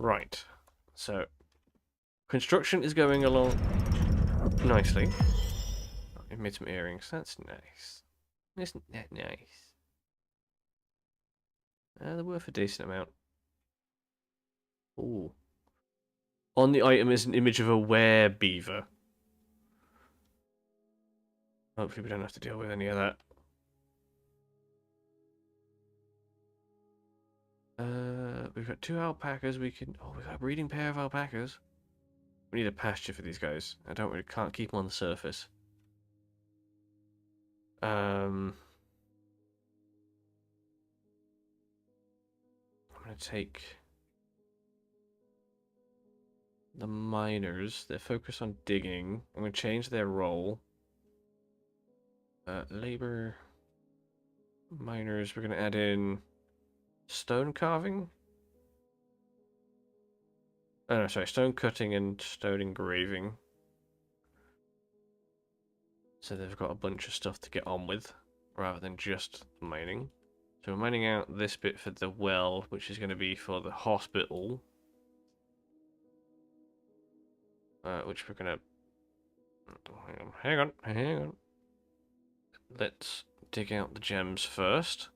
Right. So construction is going along nicely. Oh, I made some earrings. That's nice. Isn't that nice? They're worth a decent amount. Ooh. On the item is an image of a werebeaver. Hopefully we don't have to deal with any of that. We've got 2 alpacas. We've got a breeding pair of alpacas. We need a pasture for these guys. Can't keep them on the surface. I'm gonna take the miners. They're focused on digging. I'm gonna change their role. Labor miners. We're gonna add in stone carving. Oh no, sorry, stone cutting and stone engraving. So they've got a bunch of stuff to get on with, rather than just mining. So we're mining out this bit for the well, which is going to be for the hospital. Which we're going to... Hang on. Let's dig out the gems first.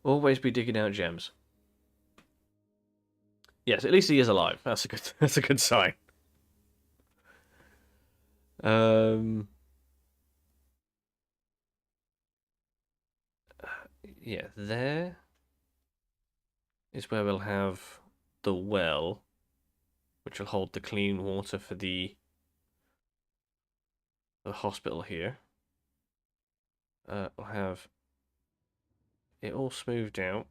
Always be digging out gems. Yes, at least he is alive. That's a good. That's a good sign. Yeah, there is where we'll have the well, which will hold the clean water for the hospital here. We'll have it all smoothed out.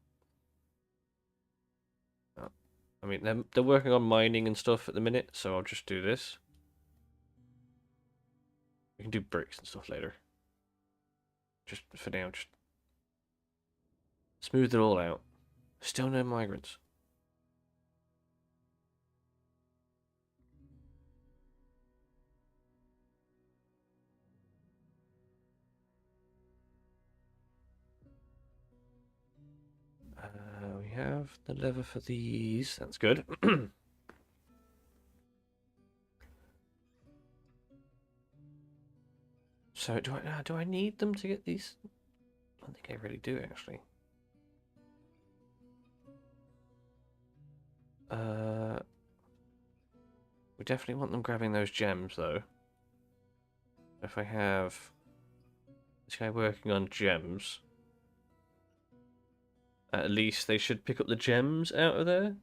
I mean, they're working on mining and stuff at the minute, so I'll just do this. We can do bricks and stuff later. Just for now, just smooth it all out. Still no migrants. We have the lever for these. That's good. So do I need them to get these? I don't think I really do actually. We definitely want them grabbing those gems though. If I have this guy working on gems, at least they should pick up the gems out of there.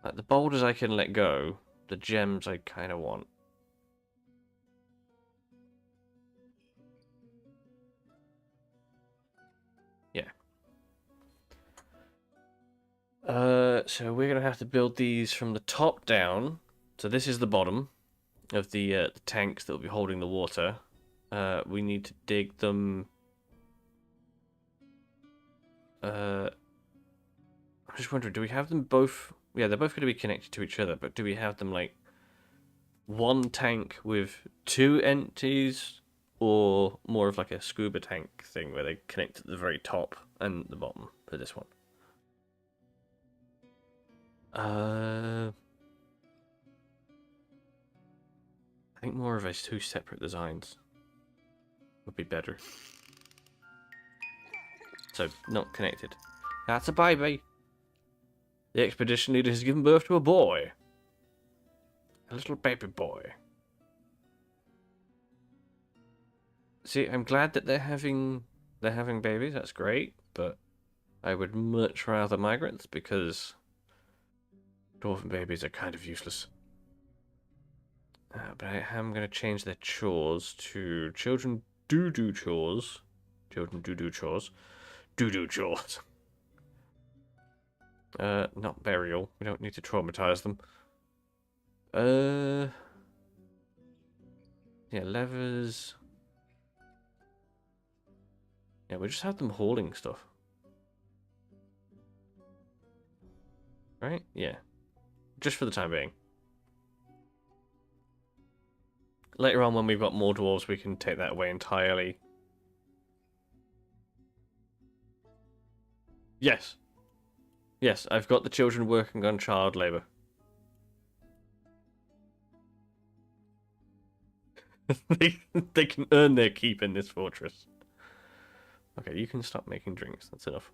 Like the boulders I can let go, the gems I kind of want. Yeah. So we're gonna have to build these from the top down. So this is the bottom of the tanks that will be holding the water. We need to dig them I'm just wondering, do we have them both? Yeah, they're both going to be connected to each other, but do we have them like one tank with two empties, or more of like a scuba tank thing where they connect at the very top and the bottom for this one? I think more of those two separate designs would be better. So, not connected. That's a baby. The expedition leader has given birth to a boy. A little baby boy. See, I'm glad that they're having babies. That's great, but I would much rather migrants because dwarven babies are kind of useless. But I am going to change their chores to children do chores. Children do chores. Do chores. Not burial. We don't need to traumatize them. Yeah, levers. Yeah, we just have them hauling stuff. Right? Yeah. Just for the time being. Later on, when we've got more dwarves, we can take that away entirely. Yes. Yes, I've got the children working on child labour. they can earn their keep in this fortress. Okay, you can stop making drinks. That's enough.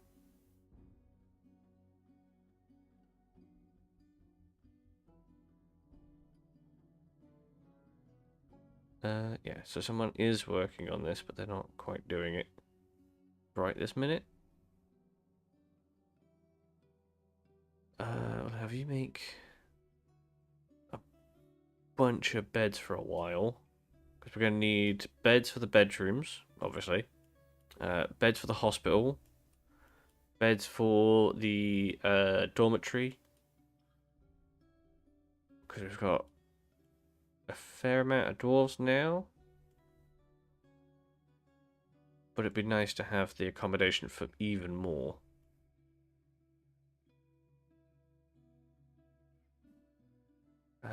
Yeah, so someone is working on this, but they're not quite doing it right this minute. We'll have you make a bunch of beds for a while. Because we're going to need beds for the bedrooms, obviously. Beds for the hospital. Beds for the dormitory. Because we've got a fair amount of dwarves now. But it'd be nice to have the accommodation for even more. So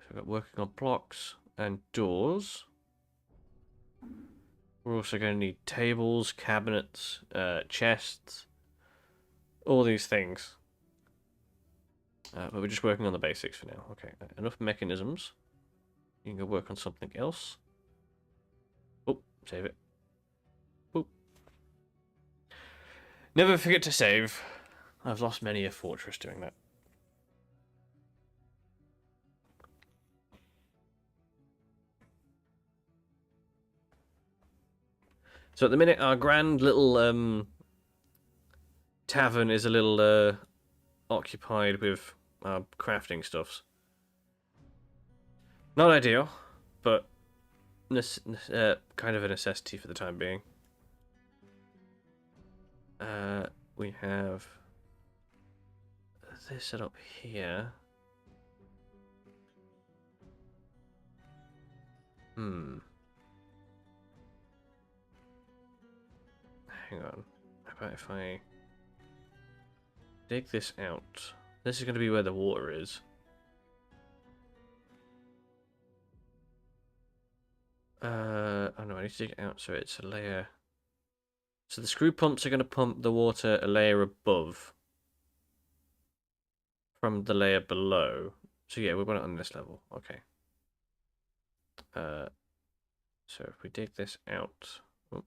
we've got working on blocks and doors. We're also going to need tables, cabinets, chests, all these things. But we're just working on the basics for now. Okay, enough mechanisms. You can go work on something else. Oh, save it. Oh. Never forget to save. I've lost many a fortress doing that. So at the minute, our grand little tavern is a little occupied with crafting stuffs. Not ideal, but kind of a necessity for the time being. We have this set up here. Hang on. How about if I dig this out? This is going to be where the water is. Oh no, I need to dig it out so it's a layer. So the screw pumps are going to pump the water a layer above from the layer below. So yeah, we want it on this level. Okay. So if we dig this out, oh,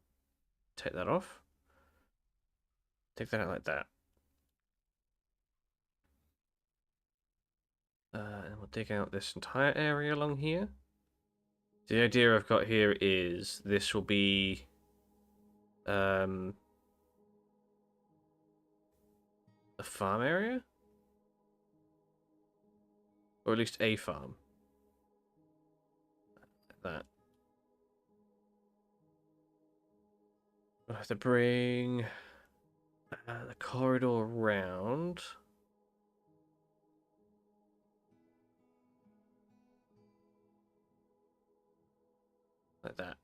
take that off. Take that out like that. And we'll dig out this entire area along here. The idea I've got here is this will be a farm area? Or at least a farm. Like that. We'll have to bring the corridor around. Like that.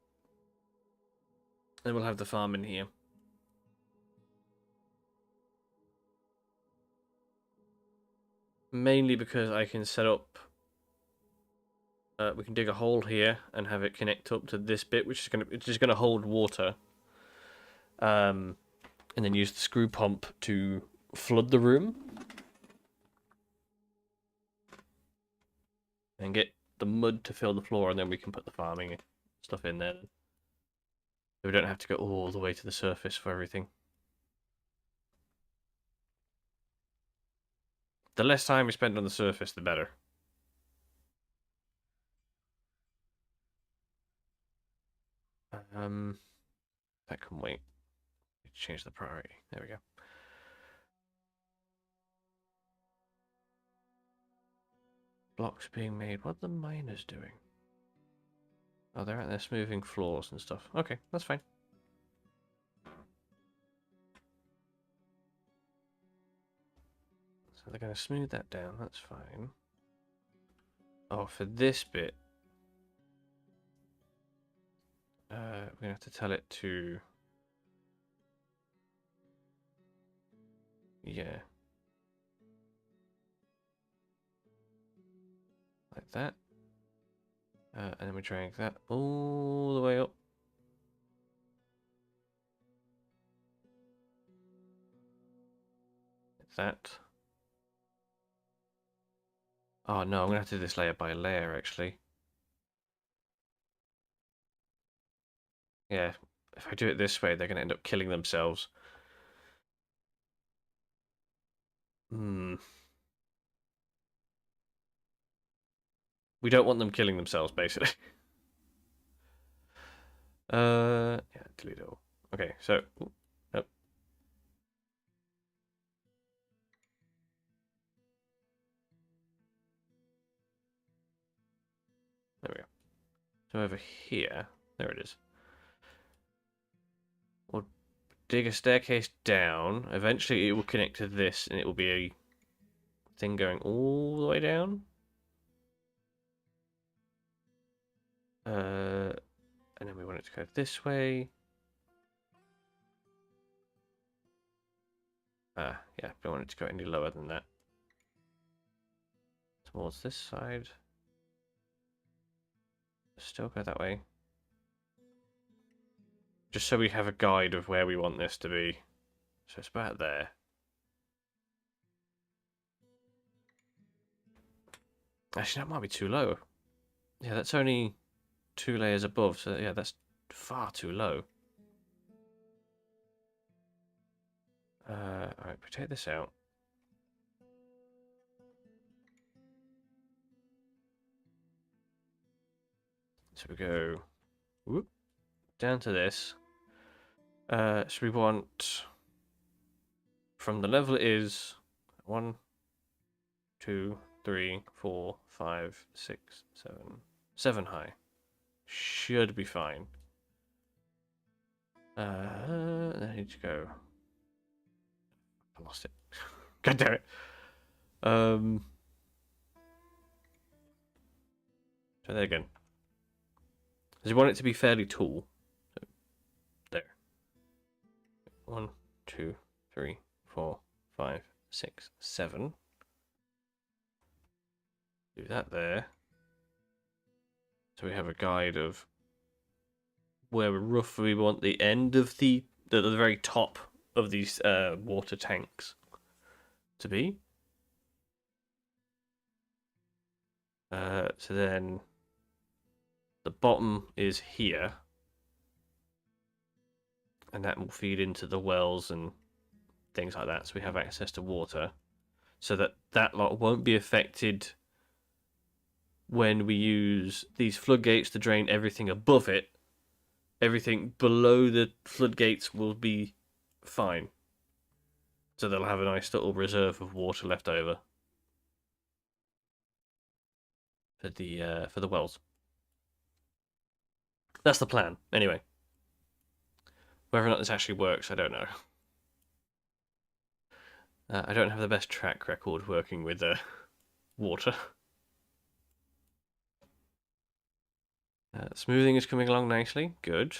And we'll have the farm in here. Mainly because I can set up. We can dig a hole here and have it connect up to this bit, which is gonna hold water. And then use the screw pump to flood the room and get the mud to fill the floor, and then we can put the farming stuff in there. So we don't have to go all the way to the surface for everything. The less time we spend on the surface, the better. That can wait. Change the priority. There we go. Blocks being made. What are the miners doing? Oh, they're out there smoothing floors and stuff. Okay, that's fine. So they're going to smooth that down. That's fine. Oh, for this bit, we're going to have to tell it to... Yeah. Like that. And then we drag that all the way up. Like that. Oh no, I'm going to have to do this layer by layer, actually. Yeah, if I do it this way, they're going to end up killing themselves. Hmm. We don't want them killing themselves, basically. Yeah, delete it all. Okay, so... Nope. There we go. So over here, there it is. We'll dig a staircase down. Eventually it will connect to this, and it will be a thing going all the way down. And then we want it to go this way. Yeah, don't want it to go any lower than that. Towards this side. Still go that way. Just so we have a guide of where we want this to be. So it's about there. Actually, that might be too low. Yeah, that's only 2 layers above, so yeah, that's far too low. Alright, we take this out. So we go whoop, down to this. So we want from the level it is 1, 2, 3, 4, 5, 6, 7. 7 high. Should be fine. I need to go. I lost it. God damn it. So there again. Because you want it to be fairly tall. So there. 1, 2, 3, 4, 5, 6, 7. Do that there. So we have a guide of where we roughly want the end of the very top of these water tanks to be. So then the bottom is here, and that will feed into the wells and things like that, so we have access to water, so that lot won't be affected when we use these floodgates to drain everything above it. Everything below the floodgates will be fine, so they'll have a nice little reserve of water left over for the wells. That's the plan, anyway. Whether or not this actually works, I don't know. I don't have the best track record working with water. Smoothing is coming along nicely. Good.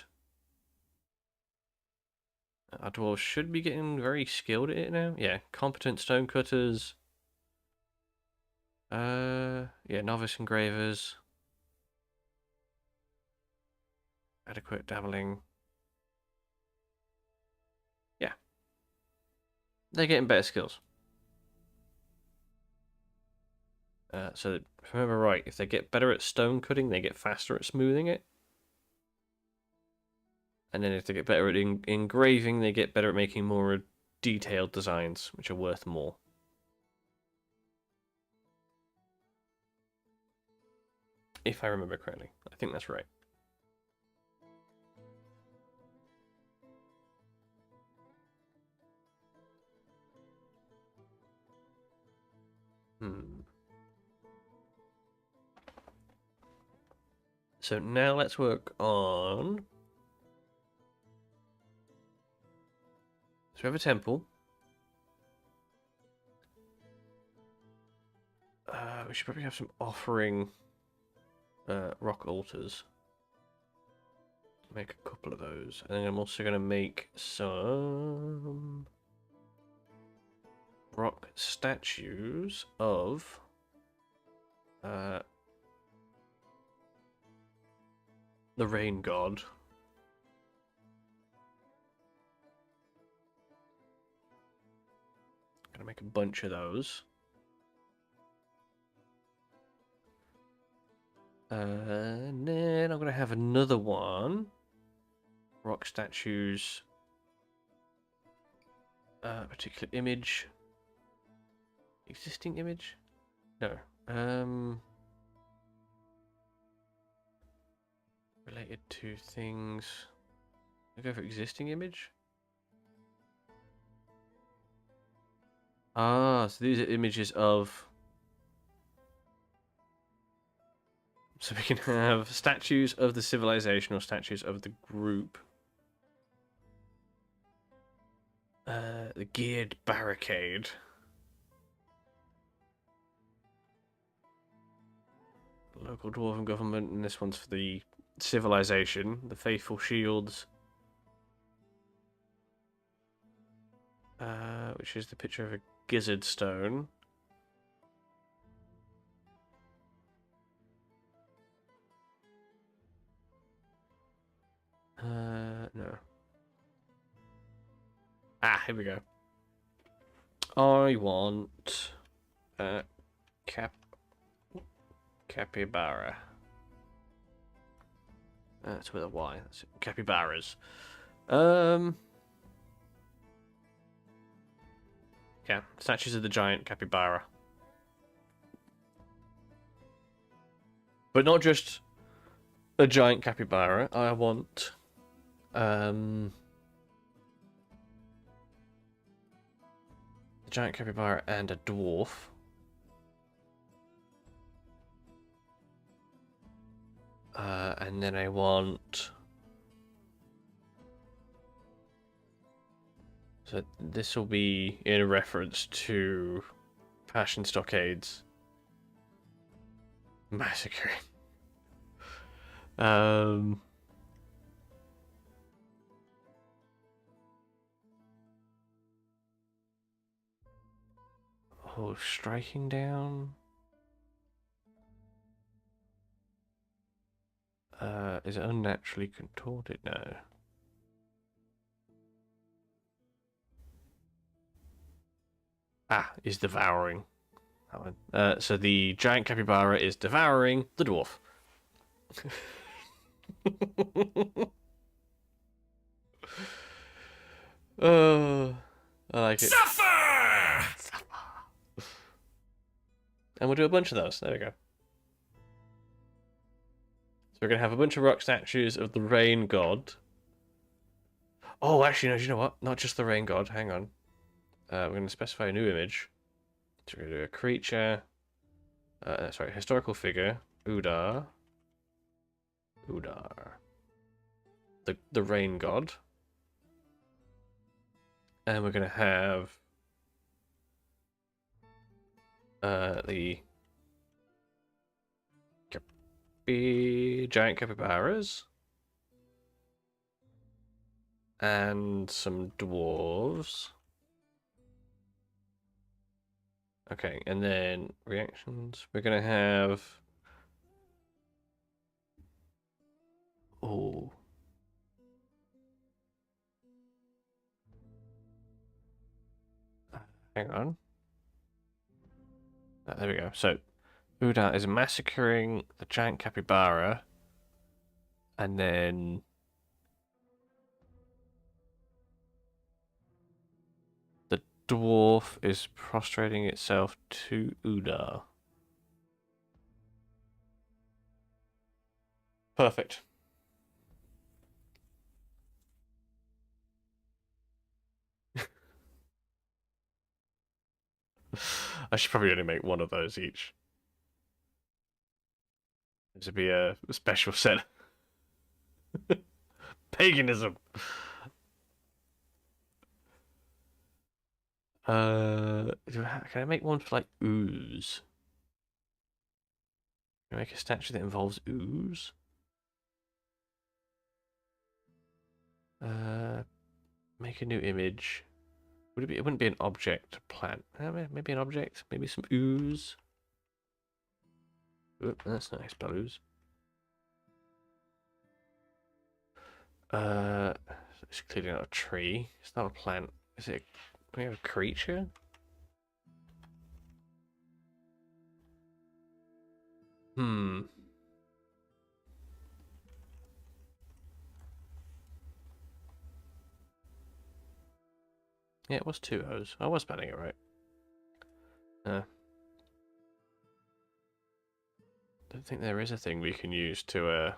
Our dwarves should be getting very skilled at it now. Yeah, competent stonecutters. Yeah, novice engravers. Adequate dabbling. Yeah. They're getting better skills. So, if I remember right, if they get better at stone cutting, they get faster at smoothing it. And then if they get better at engraving, they get better at making more detailed designs, which are worth more. If I remember correctly. I think that's right. So now let's work on... So we have a temple. We should probably have some offering rock altars. Make a couple of those. And then I'm also going to make some rock statues of the rain god. I'm going to make a bunch of those. And then I'm going to have another one. Rock statues. Particular image. Existing image? No. Related to things. I go for existing image. Ah, so these are images of. So we can have statues of the civilization or statues of the group. The geared barricade. Local dwarven government, and this one's for the civilization. The faithful shields. Which is the picture of a gizzard stone. No. Ah, here we go. I want capybara. That's with a Y. That's it. Capybaras. Yeah, statues of the giant capybara. But not just a giant capybara. I want the giant capybara and a dwarf. And then I want... So this will be in reference to Passion Stockades massacring. Oh, striking down. Is it unnaturally contorted? No. Ah, is devouring. That one. So the giant capybara is devouring the dwarf. Oh, I like it. Suffer! And we'll do a bunch of those. There we go. So we're going to have a bunch of rock statues of the rain god. Oh, actually, no, you know what? Not just the rain god. Hang on. We're going to specify a new image. So we're going to do a creature. Sorry, historical figure. Udar. The rain god. And we're going to have the giant capybaras. And some dwarves. Okay, and then reactions. We're gonna have. Oh, hang on. There we go. So, Uda is massacring the giant capybara, and then the dwarf is prostrating itself to Uda. Perfect. I should probably only make one of those each. This would be a special set. Paganism. Can I make one for like ooze? Can I make a statue that involves ooze? Uh, make a new image. Would it be? It wouldn't be an object. Plant. Maybe an object. Maybe some ooze. Oop, that's nice. Spell ooze. Uh, it's clearly not a tree. It's not a plant. Is it? Can we have a creature? Hmm. Yeah, it was two O's. I was spelling it right. I don't think there is a thing we can use to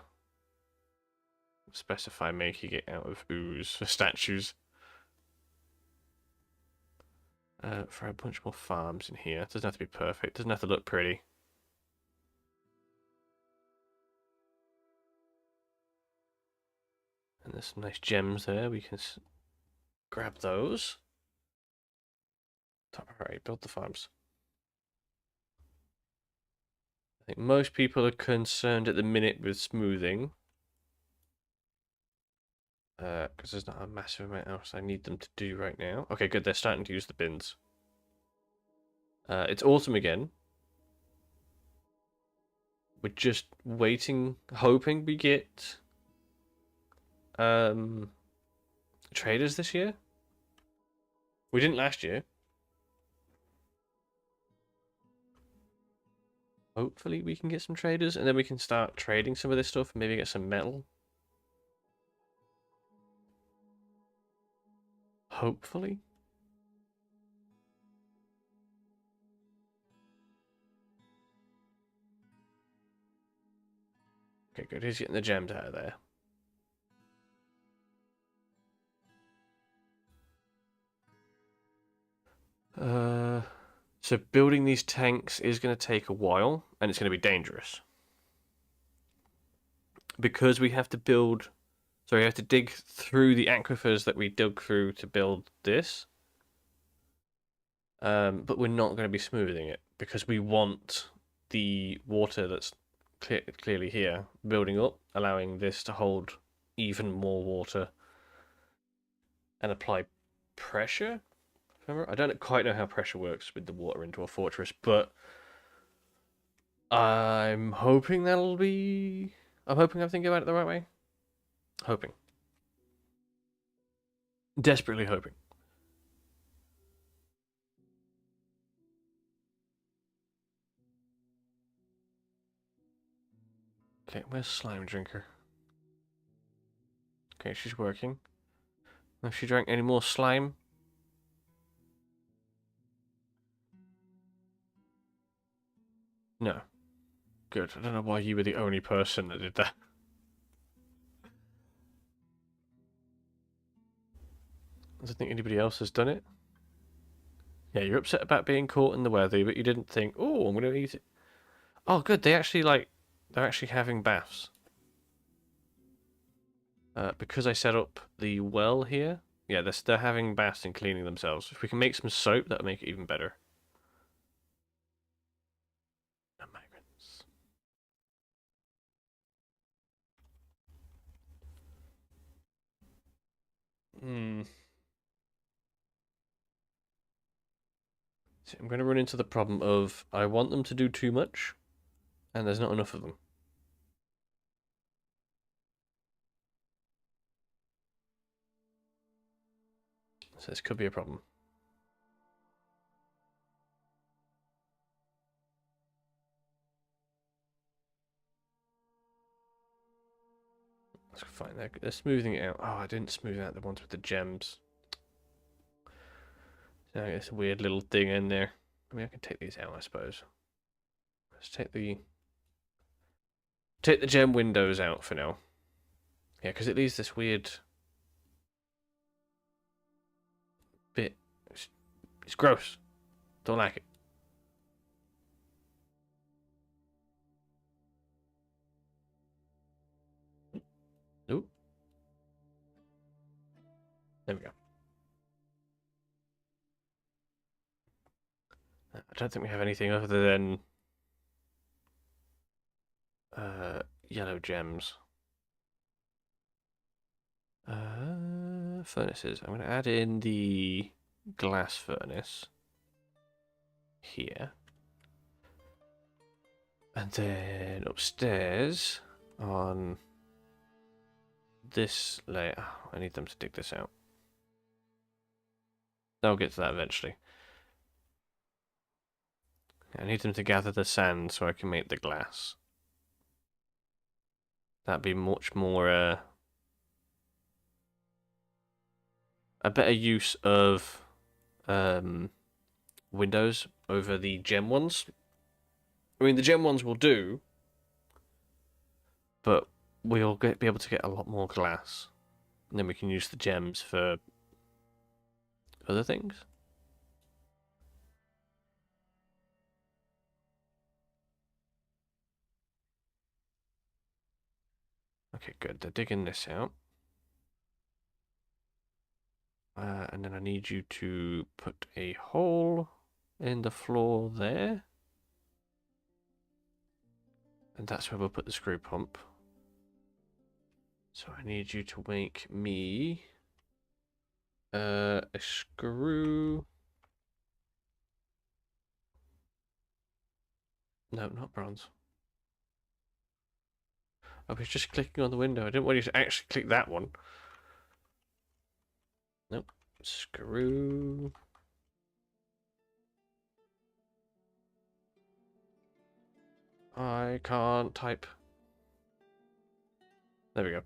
specify making it out of ooze for statues. For a bunch more farms in here. It doesn't have to be perfect. It doesn't have to look pretty. And there's some nice gems there. We can grab those. Alright, build the farms. I think most people are concerned at the minute with smoothing. Because there's not a massive amount else I need them to do right now. Okay, good. They're starting to use the bins. It's autumn again. We're just waiting, hoping we get um, traders this year. We didn't last year. Hopefully we can get some traders, and then we can start trading some of this stuff and maybe get some metal. Hopefully. Okay, good. He's getting the gems out of there. So building these tanks is going to take a while, and it's going to be dangerous. Because we have to build... So we have to dig through the aquifers that we dug through to build this. But we're not going to be smoothing it, because we want the water that's clearly here building up, allowing this to hold even more water and apply pressure. Remember, I don't quite know how pressure works with the water into a fortress, but I'm hoping that'll be. I'm hoping I'm thinking about it the right way. Hoping. Desperately hoping. Okay, where's Slime Drinker? Okay, she's working. If she drank any more slime. No. Good. I don't know why you were the only person that did that. I don't think anybody else has done it. Yeah, you're upset about being caught in the weather, but you didn't think, oh, I'm going to eat it. Oh, good. They actually, they're actually having baths. Because I set up the well here, yeah, they're having baths and cleaning themselves. If we can make some soap, that'll make it even better. No migrants. Hmm. I'm going to run into the problem of I want them to do too much, and there's not enough of them. So this could be a problem. That's fine. They're smoothing it out. Oh, I didn't smooth out the ones with the gems. So it's a weird little thing in there. I mean, I can take these out, I suppose. Let's take the gem windows out for now. Yeah, because it leaves this weird bit. It's gross. Don't like it. Ooh. There we go. I don't think we have anything other than yellow gems. Furnaces. I'm going to add in the glass furnace here. And then upstairs on this layer. Oh, I need them to dig this out. I'll get to that eventually. I need them to gather the sand so I can make the glass. That'd be much more a better use of windows over the gem ones. I mean, the gem ones will do, but we'll be able to get a lot more glass. And then we can use the gems for other things. Okay, good. They're digging this out. And then I need you to put a hole in the floor there. And that's where we'll put the screw pump. So I need you to make me a screw. No, not bronze. I was just clicking on the window. I didn't want you to actually click that one. Nope. Screw. I can't type. There we go.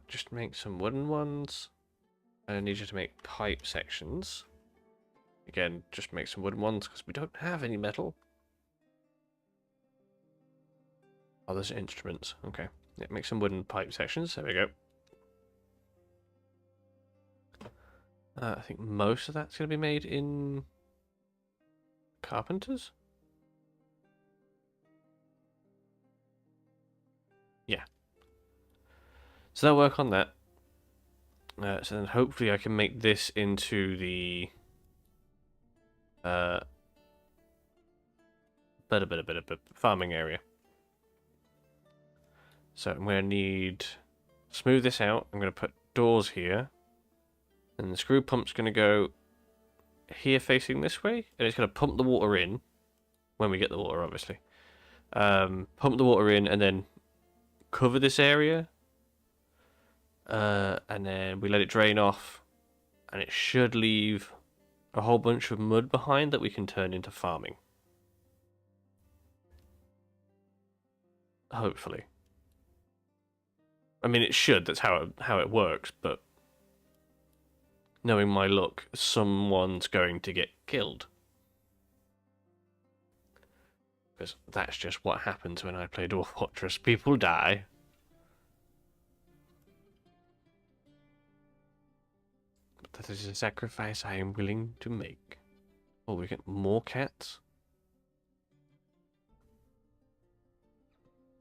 Just make some wooden ones. I need you to make pipe sections. Again, just make some wooden ones because we don't have any metal. Oh, there's instruments. Okay. Yeah, make some wooden pipe sections. There we go. I think most of that's going to be made in carpenters. Yeah. So they'll work on that. So then hopefully I can make this into the farming area. So I'm going to need smooth this out. I'm going to put doors here. And the screw pump's going to go here facing this way. And it's going to pump the water in. When we get the water, obviously. Pump the water in and then cover this area. And then we let it drain off. And it should leave a whole bunch of mud behind that we can turn into farming. Hopefully. I mean, it should. That's how it works. But knowing my luck, someone's going to get killed. Because that's just what happens when I play Dwarf Fortress. People die. But that is a sacrifice I am willing to make. Oh, we get more cats?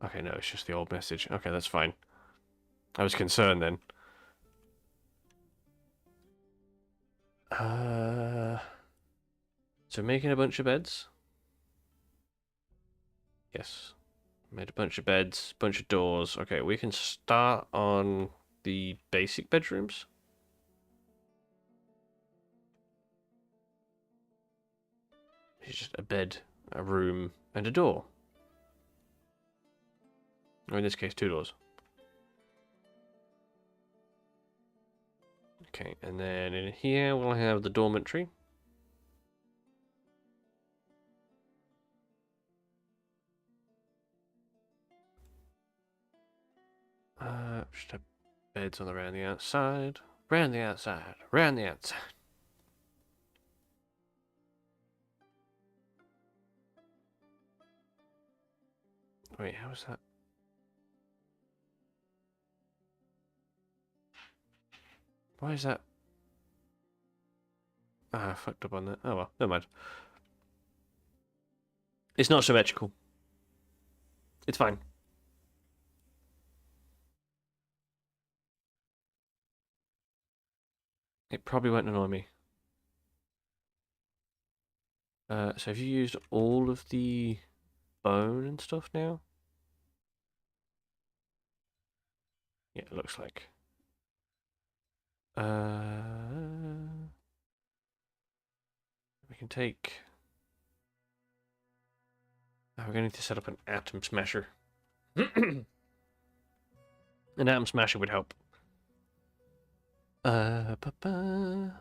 Okay, no, it's just the old message. Okay, that's fine. I was concerned then. So making a bunch of beds? Yes. Made a bunch of beds, bunch of doors. Okay, we can start on the basic bedrooms. It's just a bed, a room, and a door. Or in this case, 2 doors. Okay, and then in here we'll have the dormitory. Just have beds on around the outside. Round the outside. Round the outside. Wait, how was that? Why is that? Ah, I fucked up on that. Oh well, never mind. It's not symmetrical. It's fine. It probably won't annoy me. So have you used all of the bone and stuff now? Yeah, it looks like. We can take. Oh, we're going to need to set up an atom smasher. An atom smasher would help. Ba-ba.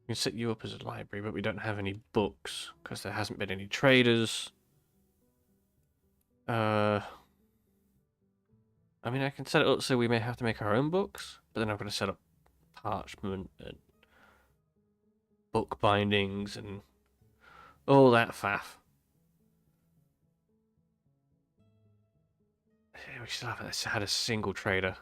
We can set you up as a library, but we don't have any books because there hasn't been any traders. I mean, I can set it up so we may have to make our own books, but then I'm going to set up parchment and book bindings and all that faff. We still haven't had a single trader.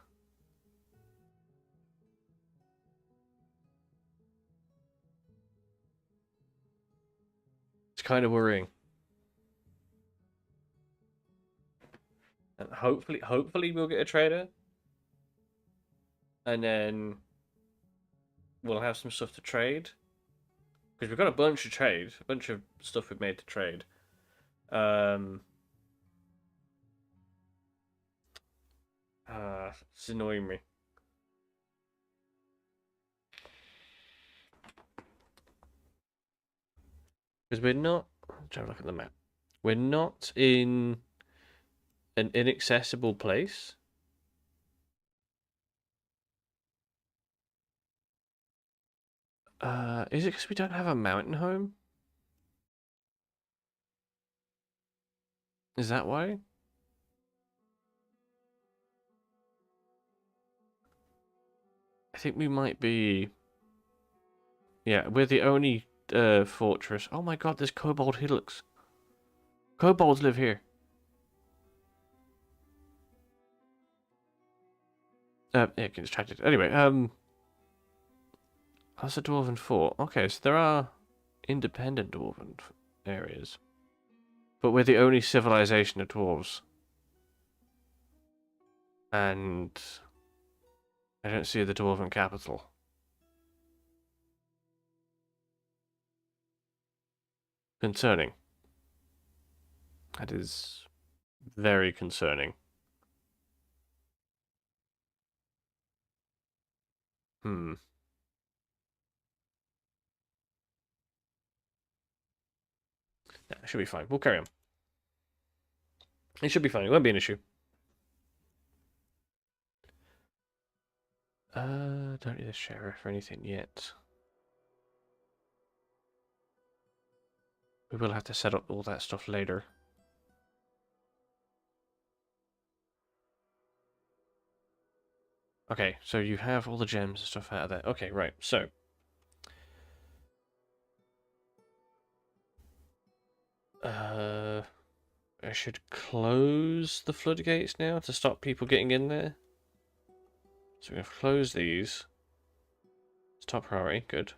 It's kind of worrying. And hopefully we'll get a trader. And then we'll have some stuff to trade. Because we've got a bunch of trade, a bunch of stuff we've made to trade. It's annoying me. Because we're not. I'm trying to look at the map. We're not in an inaccessible place. Is it because we don't have a mountain home? Is that why? I think we might be. Yeah, we're the only fortress. Oh my god, there's kobold hillocks. Kobolds live here. Yeah, get distracted. Anyway, that's a dwarven fort. Okay, so there are independent dwarven areas. But we're the only civilization of dwarves. And I don't see the dwarven capital. Concerning. That is very concerning. Hmm. Nah, it should be fine. We'll carry on. It should be fine. It won't be an issue. Don't need a sheriff or anything yet. We will have to set up all that stuff later. Okay, so you have all the gems and stuff out of there. Okay, right, so. I should close the floodgates now to stop people getting in there. So we're going to close these. It's top priority, good.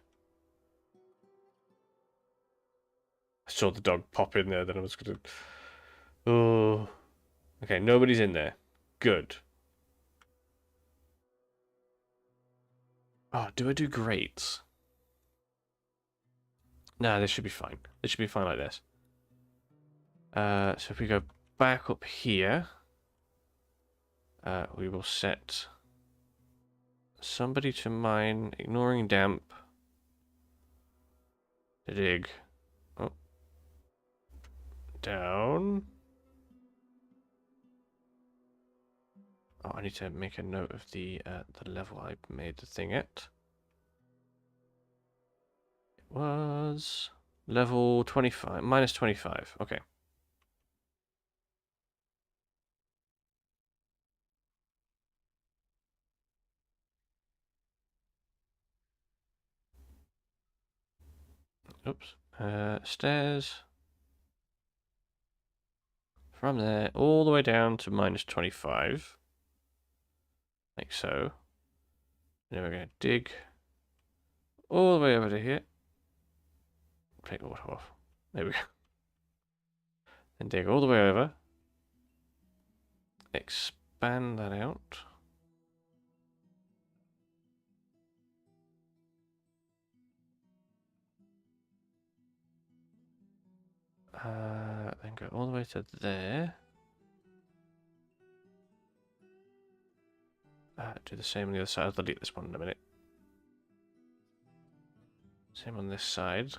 I saw the dog pop in there, then I was going to... Oh. Okay, nobody's in there. Good. Oh, do I do grates? Nah, this should be fine. This should be fine like this. So if we go back up here, we will set somebody to mine, ignoring damp. Dig. Oh. Down. Oh, I need to make a note of the level I made the thing at. It was level 25, minus 25. Okay. Oops. Stairs. From there all the way down to minus 25. Like so. Then we're going to dig all the way over to here. Take the water off. There we go. Then dig all the way over. Expand that out. Then go all the way to there. Do the same on the other side. I'll delete this one in a minute. Same on this side.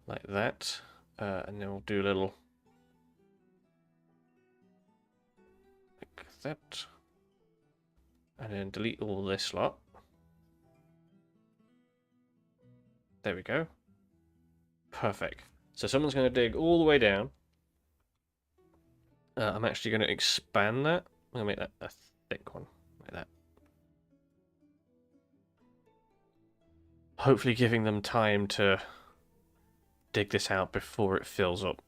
Like that. And then we'll do a little... like that. And then delete all this lot. There we go. Perfect. So someone's going to dig all the way down. I'm actually going to expand that. I'm going to make that a thick one. Like that. Hopefully giving them time to dig this out before it fills up.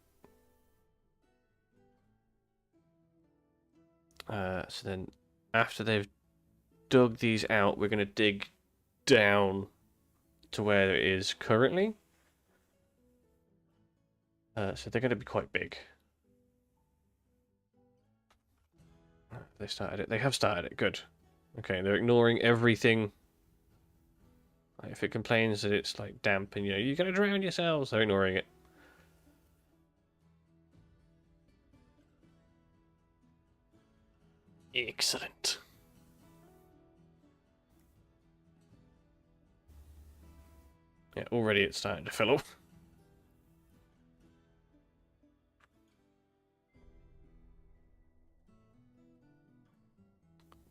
So then after they've dug these out, we're going to dig down to where it is currently. So they're going to be quite big. They started it. They have started it. Good. Okay, they're ignoring everything. Like if it complains that it's like damp and you're going to drown yourselves, they're ignoring it. Excellent. Yeah, already it's starting to fill up.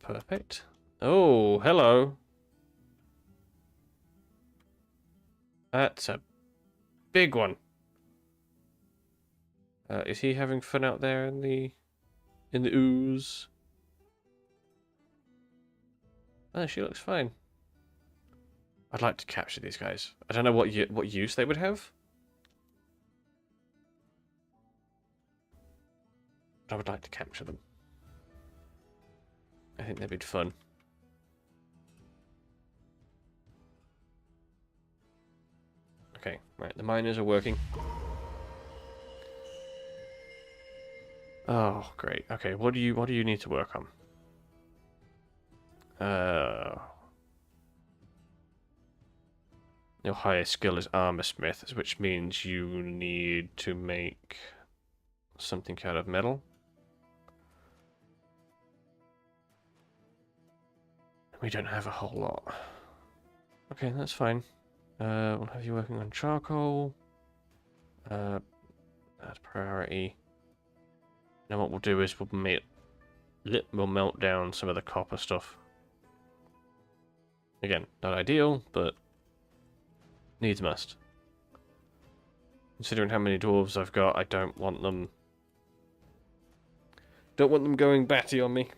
Perfect. Oh, hello. That's a big one. Is he having fun out there in the ooze? Oh, she looks fine. I'd like to capture these guys. I don't know what use they would have. But I would like to capture them. I think they'd be fun. Okay, right, the miners are working. Oh, great. Okay, what do you need to work on? Your highest skill is armor smith, which means you need to make something out of metal. We don't have a whole lot. Okay, that's fine. We'll have you working on charcoal. That's priority. Now what we'll do is we'll melt down some of the copper stuff. Again, not ideal, but needs must. Considering how many dwarves I've got, I don't want them going batty on me.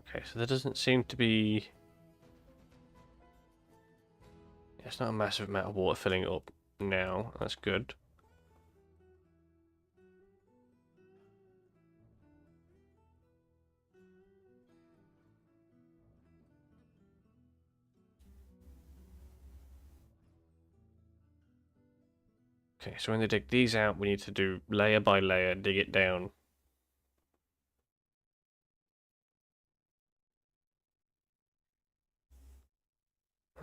Okay, so there doesn't seem to be... it's not a massive amount of water filling it up now. That's good. Okay, so when they dig these out, we need to do layer by layer, dig it down.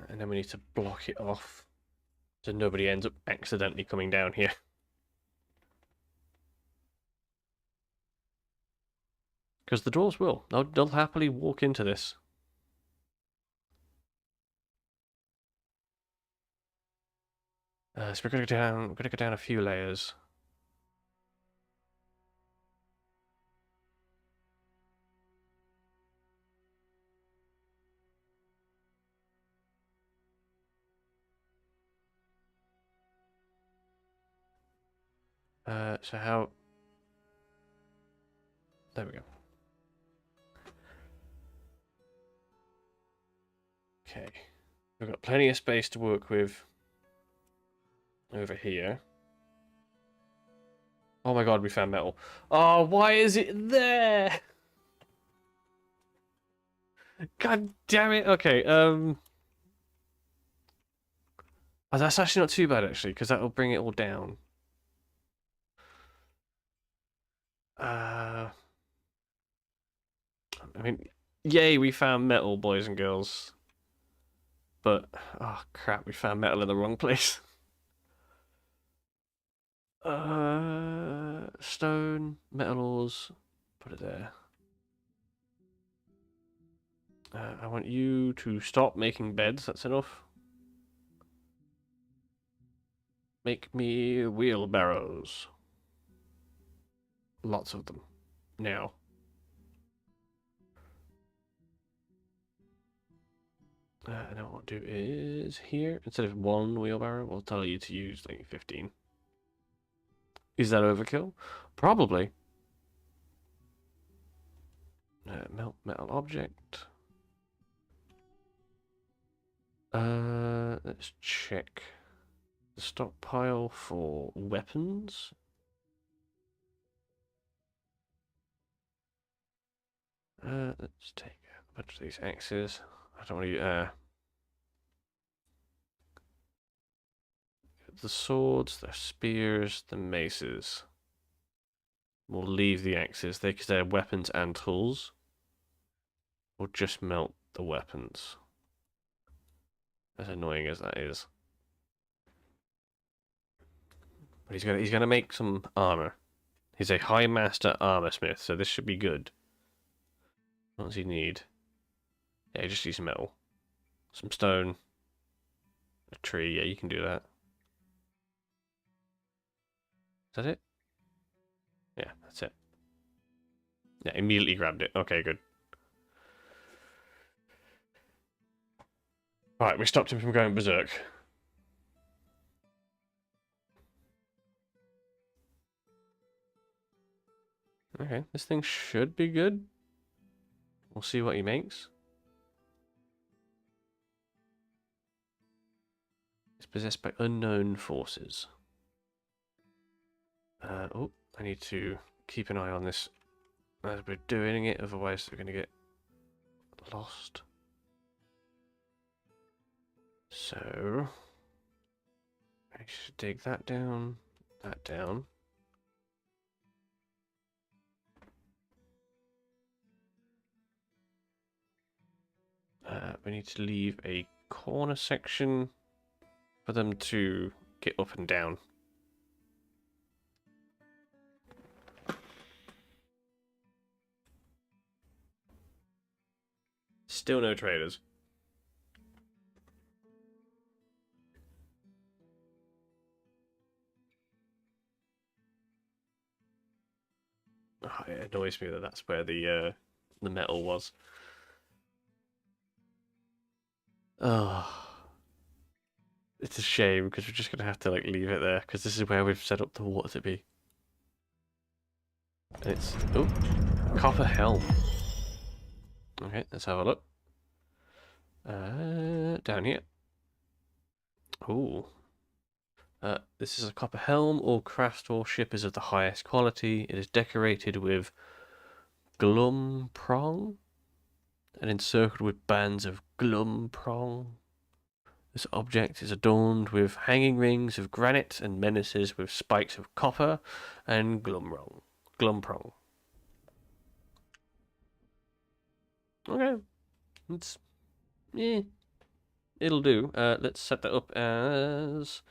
And then we need to block it off so nobody ends up accidentally coming down here. Because the dwarves will. They'll happily walk into this. So we're gonna go down a few layers. So how? There we go. Okay, we've got plenty of space to work with over here. Oh my god, we found metal. Oh, why is it there? God damn it. Okay, oh, that's actually not too bad actually, because that'll bring it all down. I mean, yay, we found metal, boys and girls. But oh crap, we found metal in the wrong place. Stone, metal ores, put it there. I want you to stop making beds. That's enough. Make me wheelbarrows. Lots of them. Now. And what I'll do is here, instead of one wheelbarrow, we'll tell you to use like 15. Is that overkill? Probably. Melt metal object. Let's check the stockpile for weapons. Let's take a bunch of these axes. I don't want to. The swords, the spears, the maces. We'll leave the axes there because they're weapons and tools. We'll just melt the weapons. As annoying as that is. But he's gonna make some armor. He's a high master armor smith, so this should be good. What does he need? Yeah, he just needs metal. Some stone. A tree, yeah, you can do that. Is that it? Yeah, that's it. Yeah, immediately grabbed it. Okay, good. Right, we stopped him from going berserk. Okay, this thing should be good. We'll see what he makes. It's possessed by unknown forces. Oh, I need to keep an eye on this as we're doing it, otherwise we're going to get lost. So, I should dig that down, that down. We need to leave a corner section for them to get up and down. Still no traders. Oh, it annoys me that that's where the metal was. Oh, it's a shame because we're just gonna have to like leave it there because this is where we've set up the water to be. And it's oh, copper helm. Okay, let's have a look. Down here. Oh. This is a copper helm. All craftsmanship is of the highest quality. It is decorated with glum prong and encircled with bands of glum prong. This object is adorned with hanging rings of granite and menaces with spikes of copper and glum prong. Okay, it's it'll do. Let's set that up as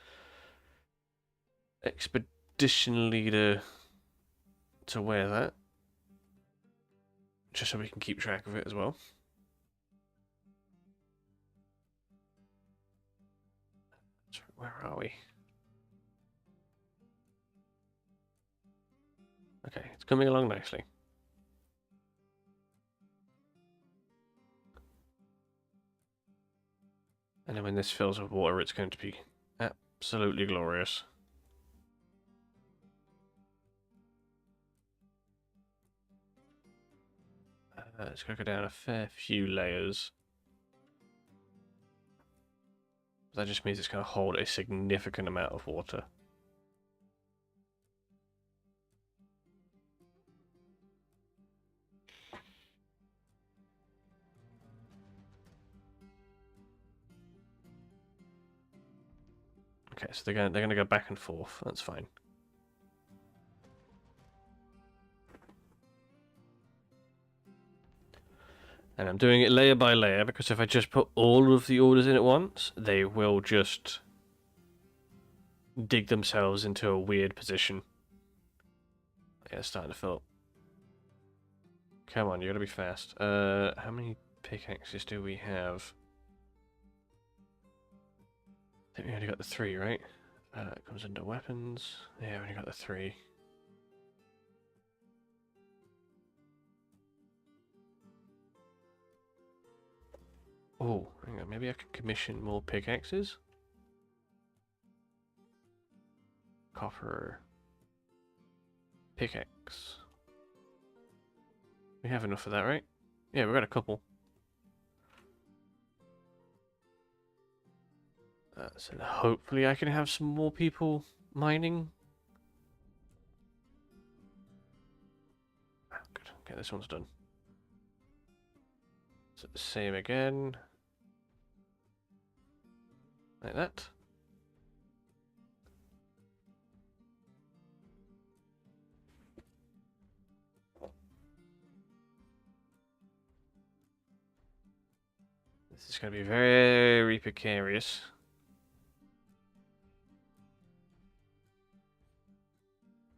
expedition leader to wear that. just so we can keep track of it as well. So where are we? Okay, it's coming along nicely. And then when this fills with water, it's going to be absolutely glorious. It's going to go down a fair few layers. That just means it's going to hold a significant amount of water. Okay, so they're going to go back and forth. That's fine. And I'm doing it layer by layer because if I just put all of the orders in at once, they will just dig themselves into a weird position. Yeah, it's starting to fill up. Come on, you gotta be fast. How many pickaxes do we have? I think we only got the 3, right? It comes under weapons. Yeah, we only got the 3. Oh, hang on, maybe I could commission more pickaxes? Copper. Pickaxe. We have enough of that, right? Yeah, we've got a couple. So hopefully I can have some more people mining. Oh, good. Okay, this one's done. So same again. Like that. This is going to be very precarious.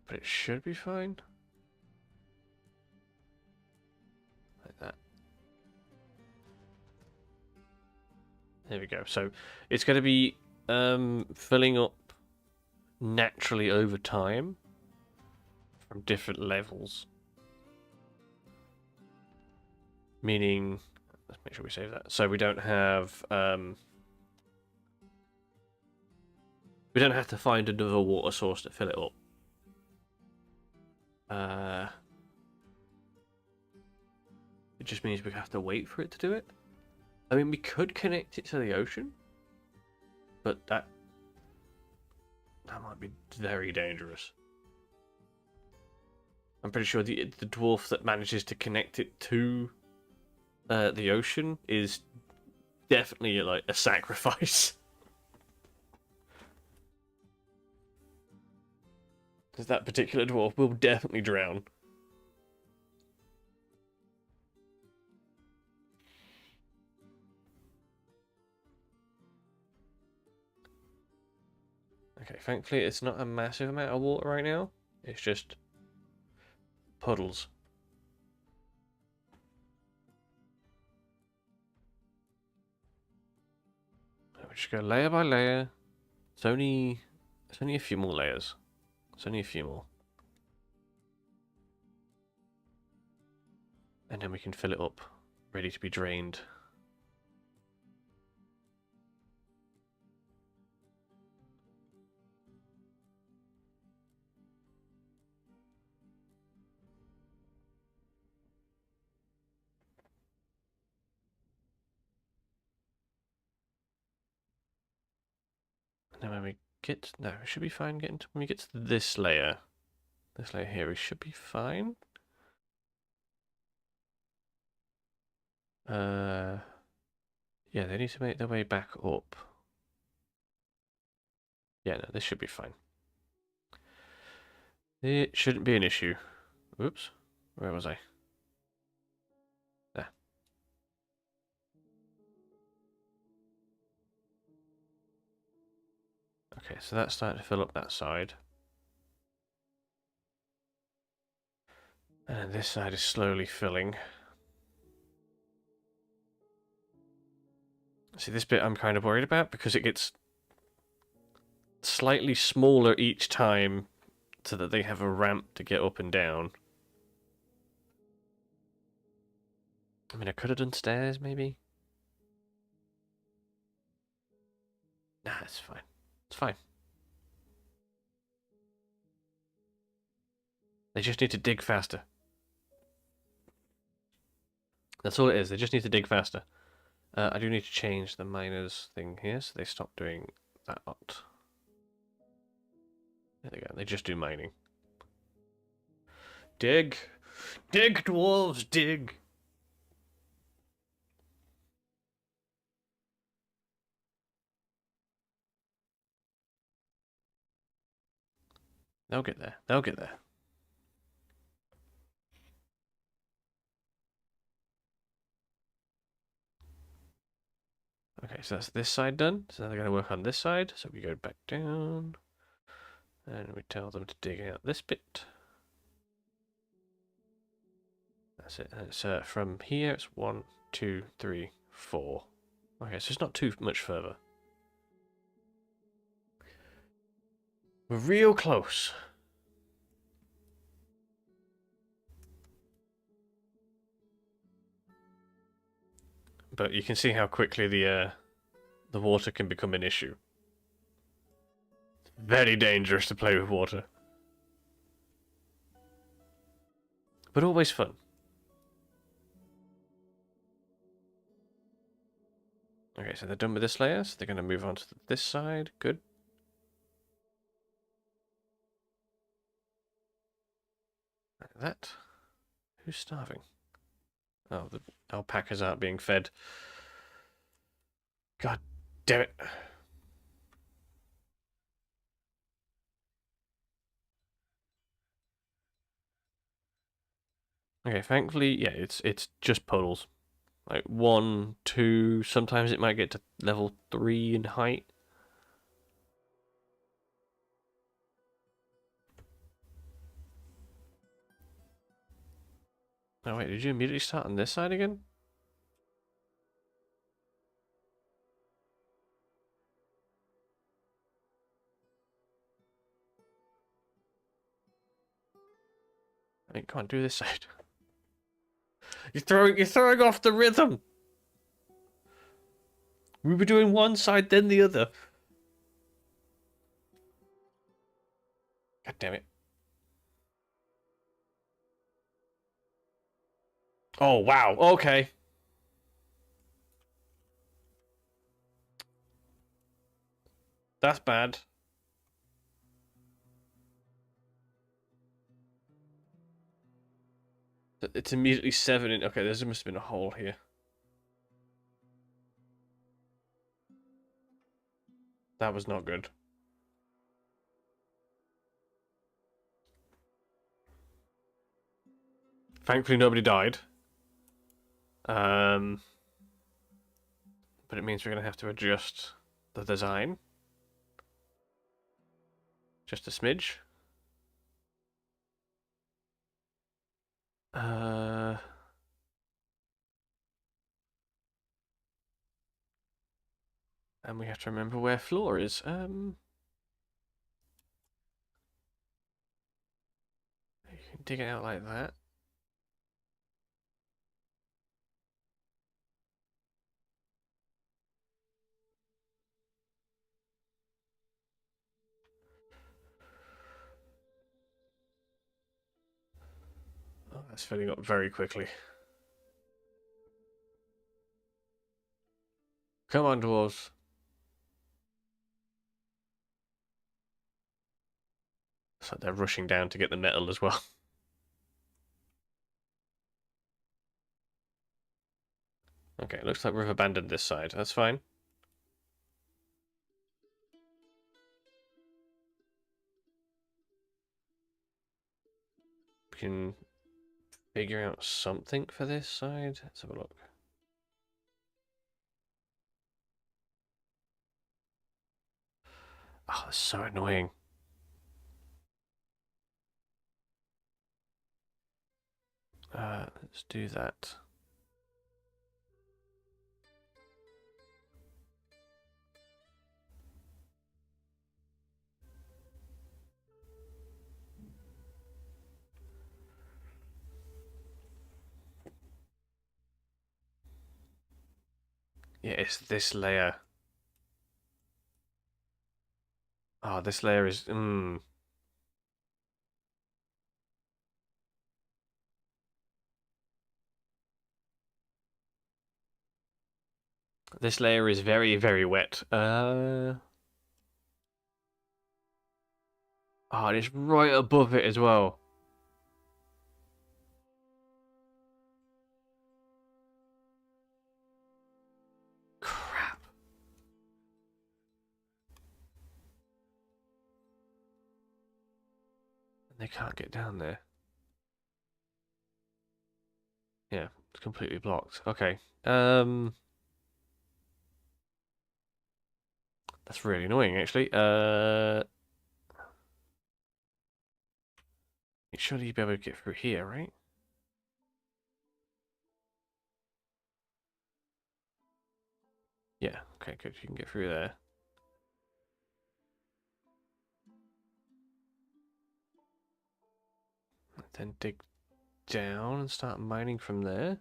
But it should be fine. Like that. There we go. So it's going to be filling up naturally over time from different levels. Meaning, let's make sure we save that. So we don't have to find another water source to fill it up. It just means we have to wait for it to do it. I mean, we could connect it to the ocean, but that might be very dangerous. I'm pretty sure the dwarf that manages to connect it to the ocean is definitely like a sacrifice. Because that particular dwarf will definitely drown. Okay, thankfully it's not a massive amount of water right now. It's just puddles. We just go layer by layer. It's only a few more layers. It's only a few more. And then we can fill it up, ready to be drained. And then when we get... No, we should be fine getting to... When we get to this layer here, we should be fine. Yeah, they need to make their way back up. Yeah, no, this should be fine. It shouldn't be an issue. Oops. Where was I? There. Okay, so that's starting to fill up that side. And this side is slowly filling. See, this bit I'm kind of worried about because it gets slightly smaller each time so that they have a ramp to get up and down. I mean, I could have done stairs, maybe? Nah, it's fine. It's fine. They just need to dig faster. That's all it is. They just need to dig faster. I do need to change the miners thing here so they stop doing that. There they go. They just do mining. Dig! Dig, dwarves, dig! They'll get there. They'll get there. Okay, so that's this side done. So now they're going to work on this side. So we go back down. And we tell them to dig out this bit. That's it. And it's from here, it's 1, 2, 3, 4. Okay, so it's not too much further. We're real close. But you can see how quickly the water can become an issue. Very dangerous to play with water. But always fun. Okay, so they're done with this layer, so they're going to move on to this side. Good. Like that. Who's starving? Oh, the alpacas aren't being fed. God damn it. Okay, thankfully, yeah, it's just puddles. Like 1, 2, sometimes it might get to level 3 in height. Oh wait, did you immediately start on this side again? I mean, come on, do this side. You're throwing off the rhythm. We were doing one side, then the other. God damn it. Oh wow, okay. That's bad. It's immediately 7 in. Okay, there must have been a hole here. That was not good. Thankfully, nobody died. But it means we're going to have to adjust the design. Just a smidge. Uh... And we have to remember where floor is. You can dig it out like that. Oh, that's filling up very quickly. Come on, dwarves. It's like they're rushing down to get the metal as well. Okay, looks like we've abandoned this side. That's fine. We can figure out something for this side. Let's have a look. Oh, that's so annoying. Let's do that. Yeah, it's this layer. Oh, this layer is... This layer is very, very wet. Oh, and it's right above it as well. Crap. They can't get down there. Yeah, it's completely blocked. Okay. That's really annoying, actually. Surely you'd be able to get through here, right? Yeah, okay, good. You can get through there. Then dig down and start mining from there.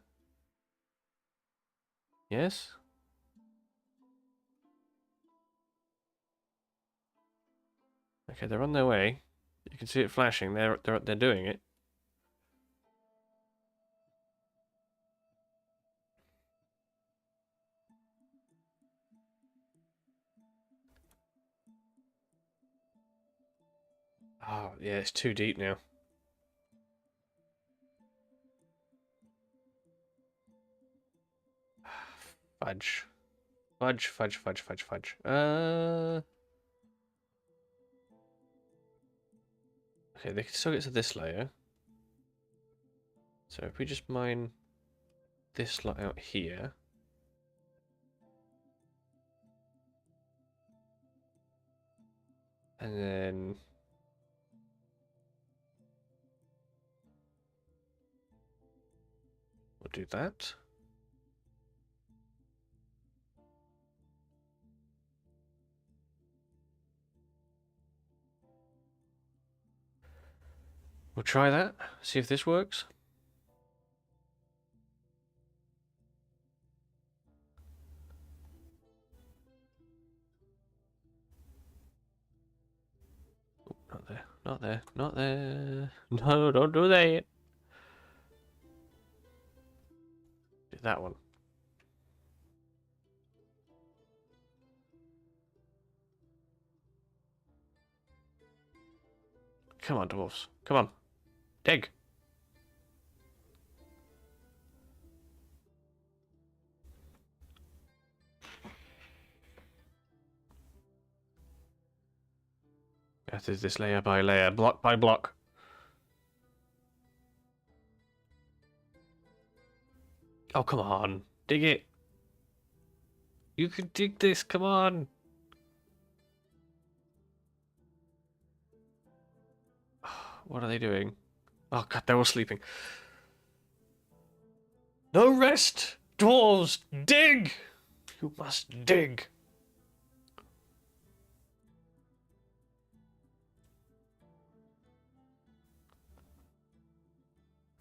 Yes? Okay, they're on their way. You can see it flashing. They're doing it. Oh, yeah, it's too deep now. Fudge. Fudge, fudge, fudge, fudge, fudge. Okay, they can still get to this layer. So if we just mine this lot out here. And then... we'll do that. We'll try that. See if this works. Not there, not there, not there. No, don't do that. Do that one. Come on, dwarves. Come on. Dig. That is this layer by layer, block by block. Oh, come on. Dig it. You can dig this, come on. What are they doing? Oh god, they're all sleeping. No rest! Dwarves, dig! You must dig.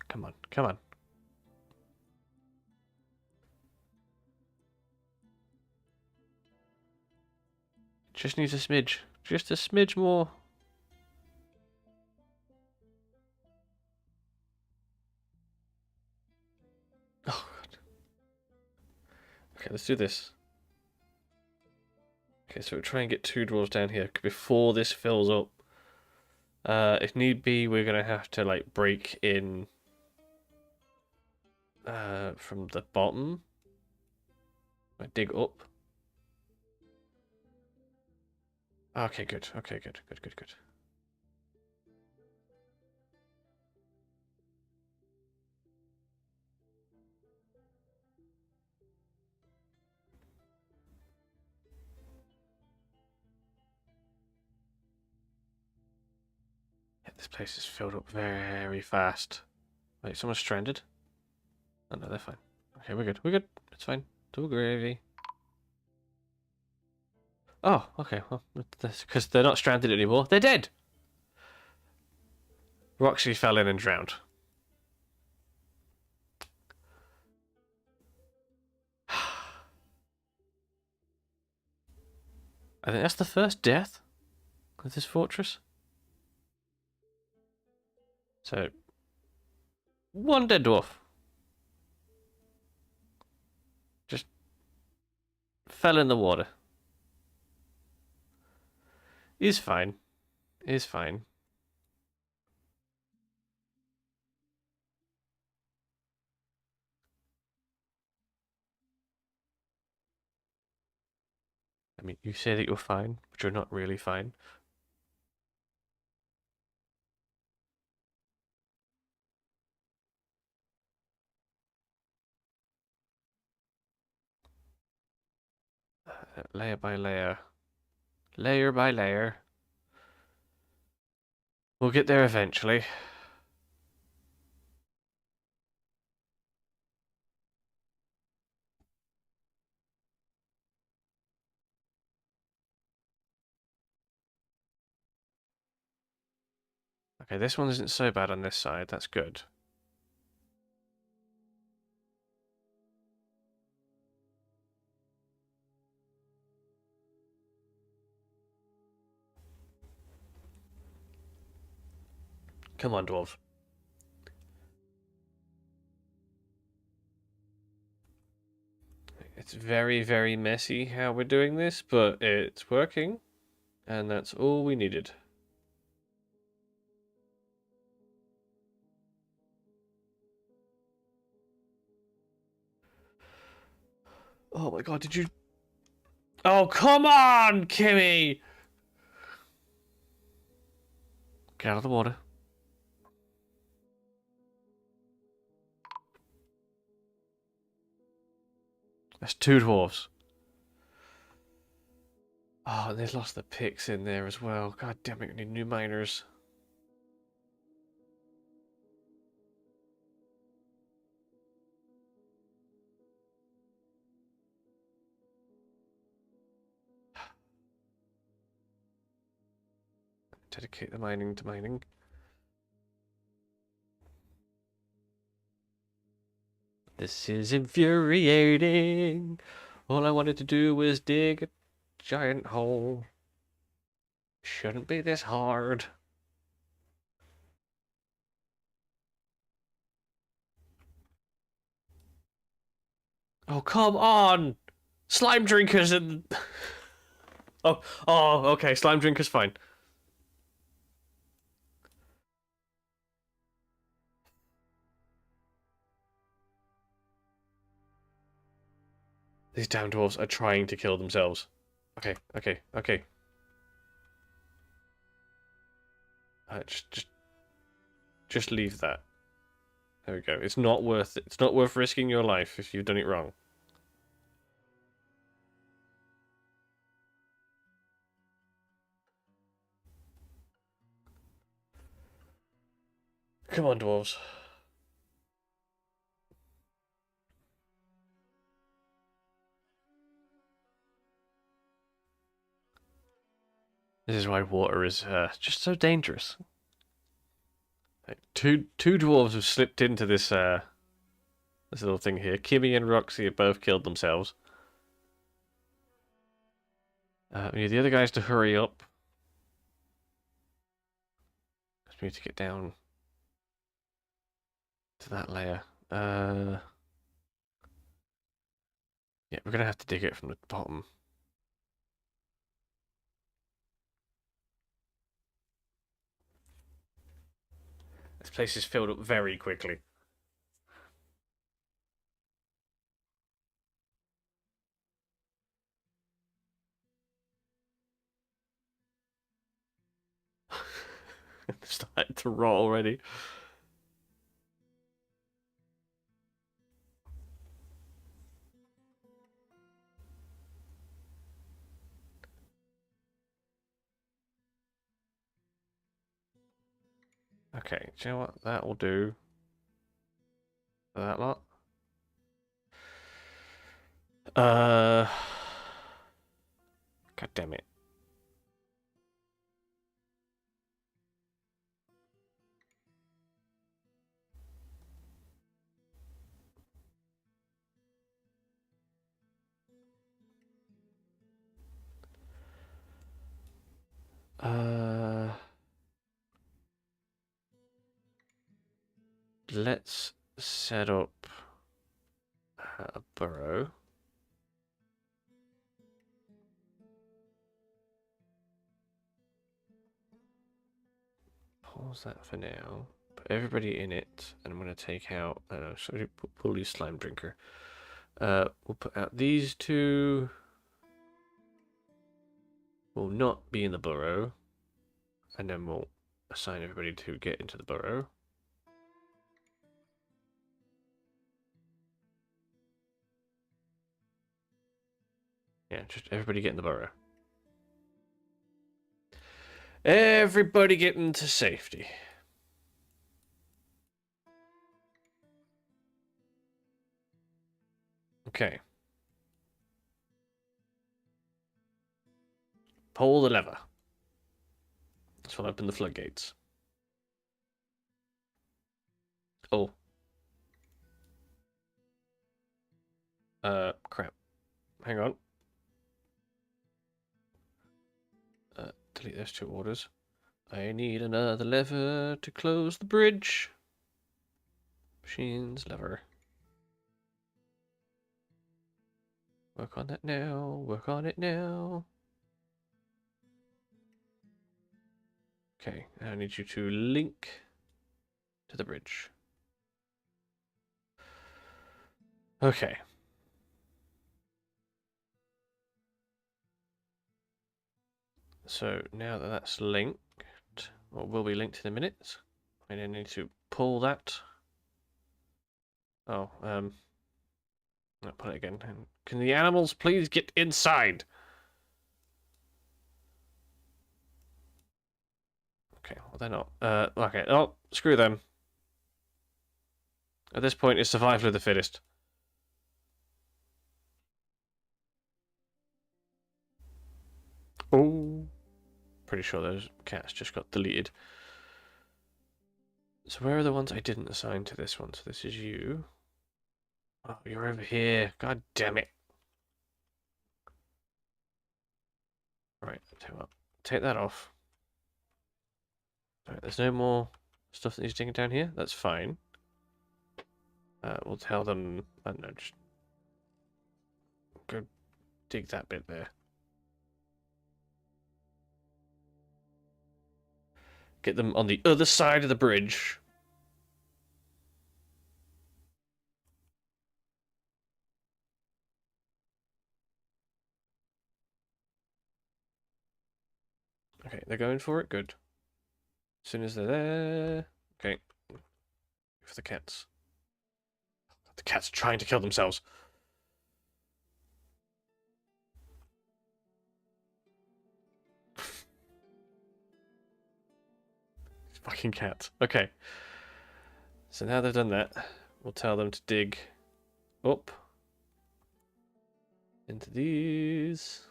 Come on, come on. Just needs a smidge. Just a smidge more. Oh god. Okay, let's do this. Okay, so we'll try and get 2 dwarves down here before this fills up. If need be, we're gonna have to like break in from the bottom. Dig up. Okay, good. Okay, good. Good, good, good. Yeah, this place is filled up very fast. Wait, someone's stranded? Oh no, they're fine. Okay, we're good. We're good. It's fine. Double gravy. Oh, okay. Well, because they're not stranded anymore. They're dead! Roxy fell in and drowned. I think that's the first death of this fortress. So, one dead dwarf. Just fell in the water. Is fine. Is fine. I mean, you say that you're fine, but you're not really fine. Layer by layer. Layer by layer. We'll get there eventually. Okay, this one isn't so bad on this side. That's good. Come on, dwarves. It's very, very messy how we're doing this, but it's working. And that's all we needed. Oh my god, did you... Oh, come on, Kimmy! Get out of the water. That's two dwarves. Oh, and they've lost the picks in there as well. God damn it, we need new miners. Dedicate the mining to mining. This is infuriating. All I wanted to do was dig a giant hole. Shouldn't be this hard. Oh, come on! Slime drinkers and... oh, okay, slime drinkers fine. These damn dwarves are trying to kill themselves. Okay, okay, okay. Just leave that. There we go. It's not worth it. It's not worth risking your life if you've done it wrong. Come on, dwarves. This is why water is just so dangerous. Like, two dwarves have slipped into this little thing here. Kimmy and Roxy have both killed themselves. We need the other guys to hurry up. We need to get down to that layer. Yeah, we're gonna have to dig it from the bottom. This place is filled up very quickly. It's starting to rot already. Okay, do you know what? That will do. For that lot. God damn it. Let's set up a burrow. Pause that for now. Put everybody in it, and I'm going to take out. Sorry, we'll use slime drinker. We'll put out these two. Will not be in the burrow, and then we'll assign everybody to get into the burrow. Yeah, just everybody get in the burrow. Everybody get into safety. Okay. Pull the lever. This will open the floodgates. Oh. Crap. Hang on. Delete those two orders. I need another lever to close the bridge. Machines, lever. Work on that now. Work on it now. Okay, I need you to link to the bridge. Okay. So now that that's linked, or will be linked in a minute, I then need to pull that. Oh, I'll put it again. Can the animals please get inside? Okay, well they're not. Okay, oh, screw them. At this point, it's survival of the fittest. Oh. Pretty sure those cats just got deleted. So where are the ones I didn't assign to this one? So this is you. Oh, you're over here. God damn it. Right, tell you what. Take that off. Right, there's no more stuff that needs digging down here. That's fine. We'll tell them. I don't know, just go dig that bit there. Get them on the other side of the bridge. Okay, they're going for it. Good. As soon as they're there. Okay. For the cats. The cats are trying to kill themselves. Fucking cats. Okay. So now they've done that, we'll tell them to dig up into these.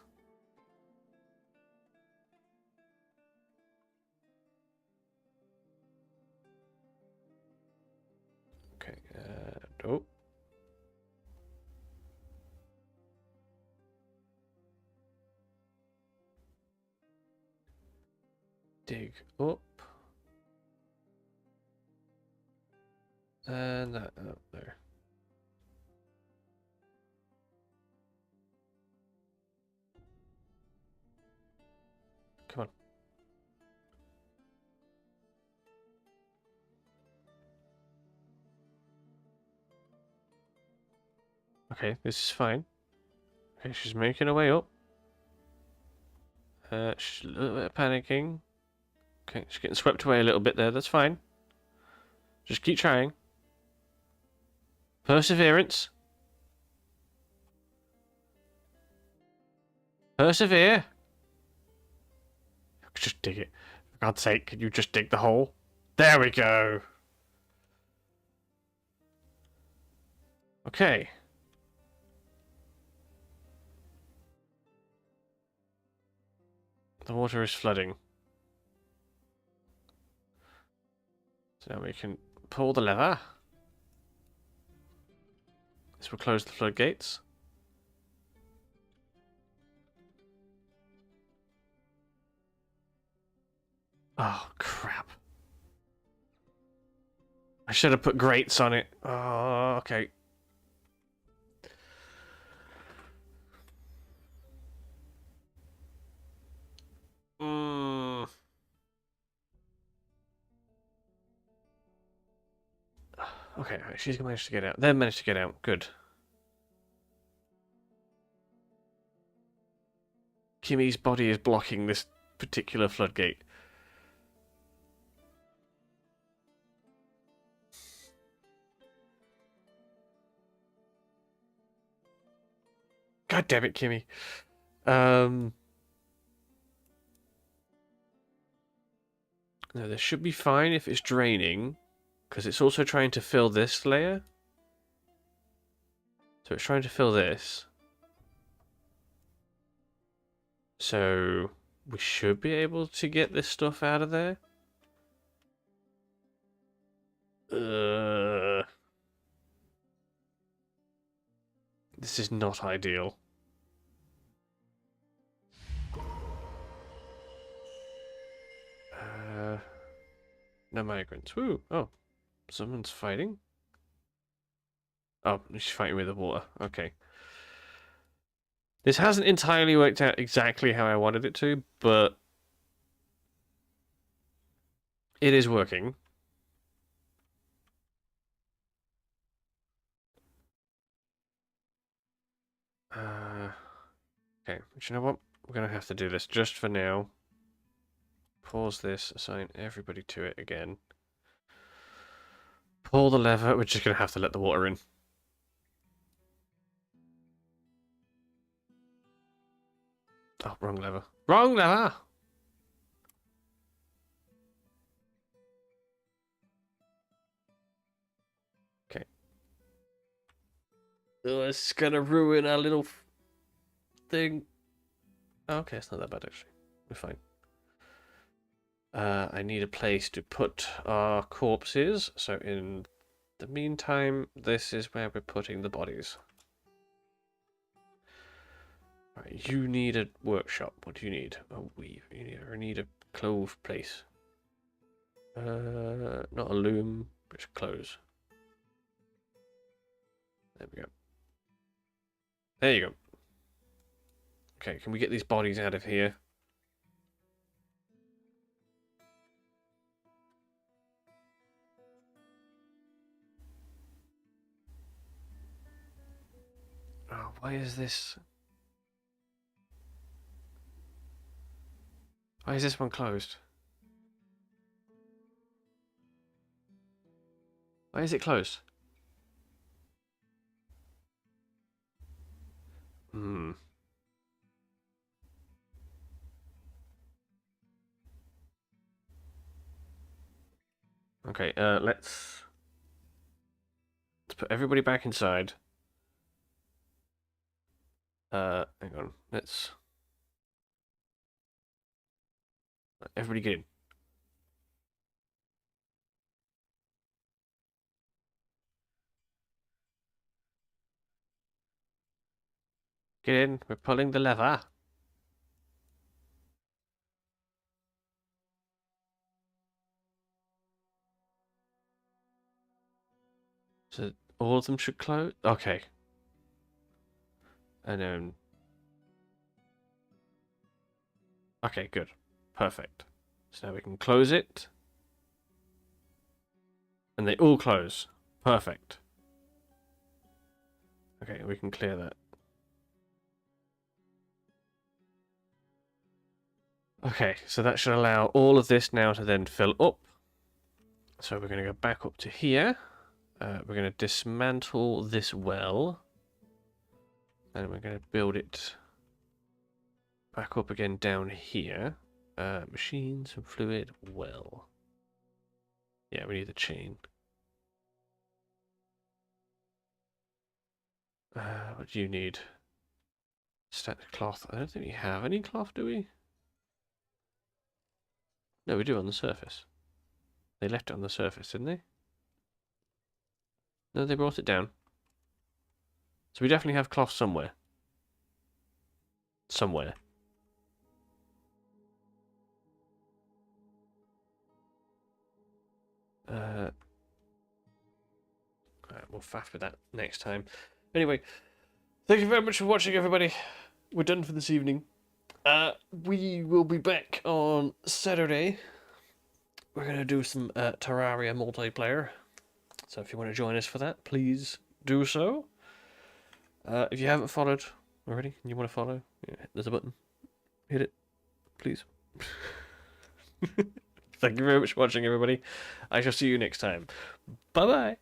Okay. Oh. Dig up. And that up there. Come on. Okay, this is fine. Okay, she's making her way up. She's a little bit panicking. Okay, she's getting swept away a little bit there. That's fine. Just keep trying. Perseverance. Persevere. Just dig it. For God's sake, can you just dig the hole? There we go. Okay. The water is flooding. So now we can pull the lever. This will close the floodgates. Oh, crap. I should have put grates on it. Oh, okay. Mm. Okay, she's managed to get out. They managed to get out. Good. Kimmy's body is blocking this particular floodgate. God damn it, Kimmy. No, this should be fine if it's draining, because it's also trying to fill this layer. So it's trying to fill this. So we should be able to get this stuff out of there. This is not ideal. No migrants. Woo! Oh, someone's fighting. Oh, she's fighting with the water. Okay. This hasn't entirely worked out exactly how I wanted it to, but it is working. Okay, but you know what? We're going to have to do this just for now. Pause this, assign everybody to it again. Pull the lever. We're just going to have to let the water in. Oh, wrong lever. Wrong lever! Okay. Oh, it's going to ruin our little thing. Oh, okay, it's not that bad, actually. We're fine. I need a place to put our corpses, so in the meantime, this is where we're putting the bodies. Right, you need a workshop. What do you need? A weave. You need a clove place. Not a loom, but it's clothes. There we go. There you go. Okay, can we get these bodies out of here? Oh, why is this? Why is this one closed? Why is it closed? Hmm. Okay, let's put everybody back inside. Hang on. Let's everybody get in. Get in. We're pulling the lever. So all of them should close. Okay. And then. Okay, good. Perfect. So now we can close it. And they all close. Perfect. Okay, we can clear that. Okay, so that should allow all of this now to then fill up. So we're going to go back up to here. We're going to dismantle this well. And we're going to build it back up again down here. Machines and fluid well. Yeah, we need the chain. What do you need? Static cloth. I don't think we have any cloth, do we? No, we do on the surface. They left it on the surface, didn't they? No, they brought it down. So we definitely have cloth somewhere. Somewhere. Alright, we'll faff with that next time. Anyway, thank you very much for watching, everybody. We're done for this evening. We will be back on Saturday. We're going to do some Terraria multiplayer. So if you want to join us for that, please do so. If you haven't followed already and you want to follow, yeah, there's a button. Hit it, please. Thank you very much for watching, everybody. I shall see you next time. Bye-bye.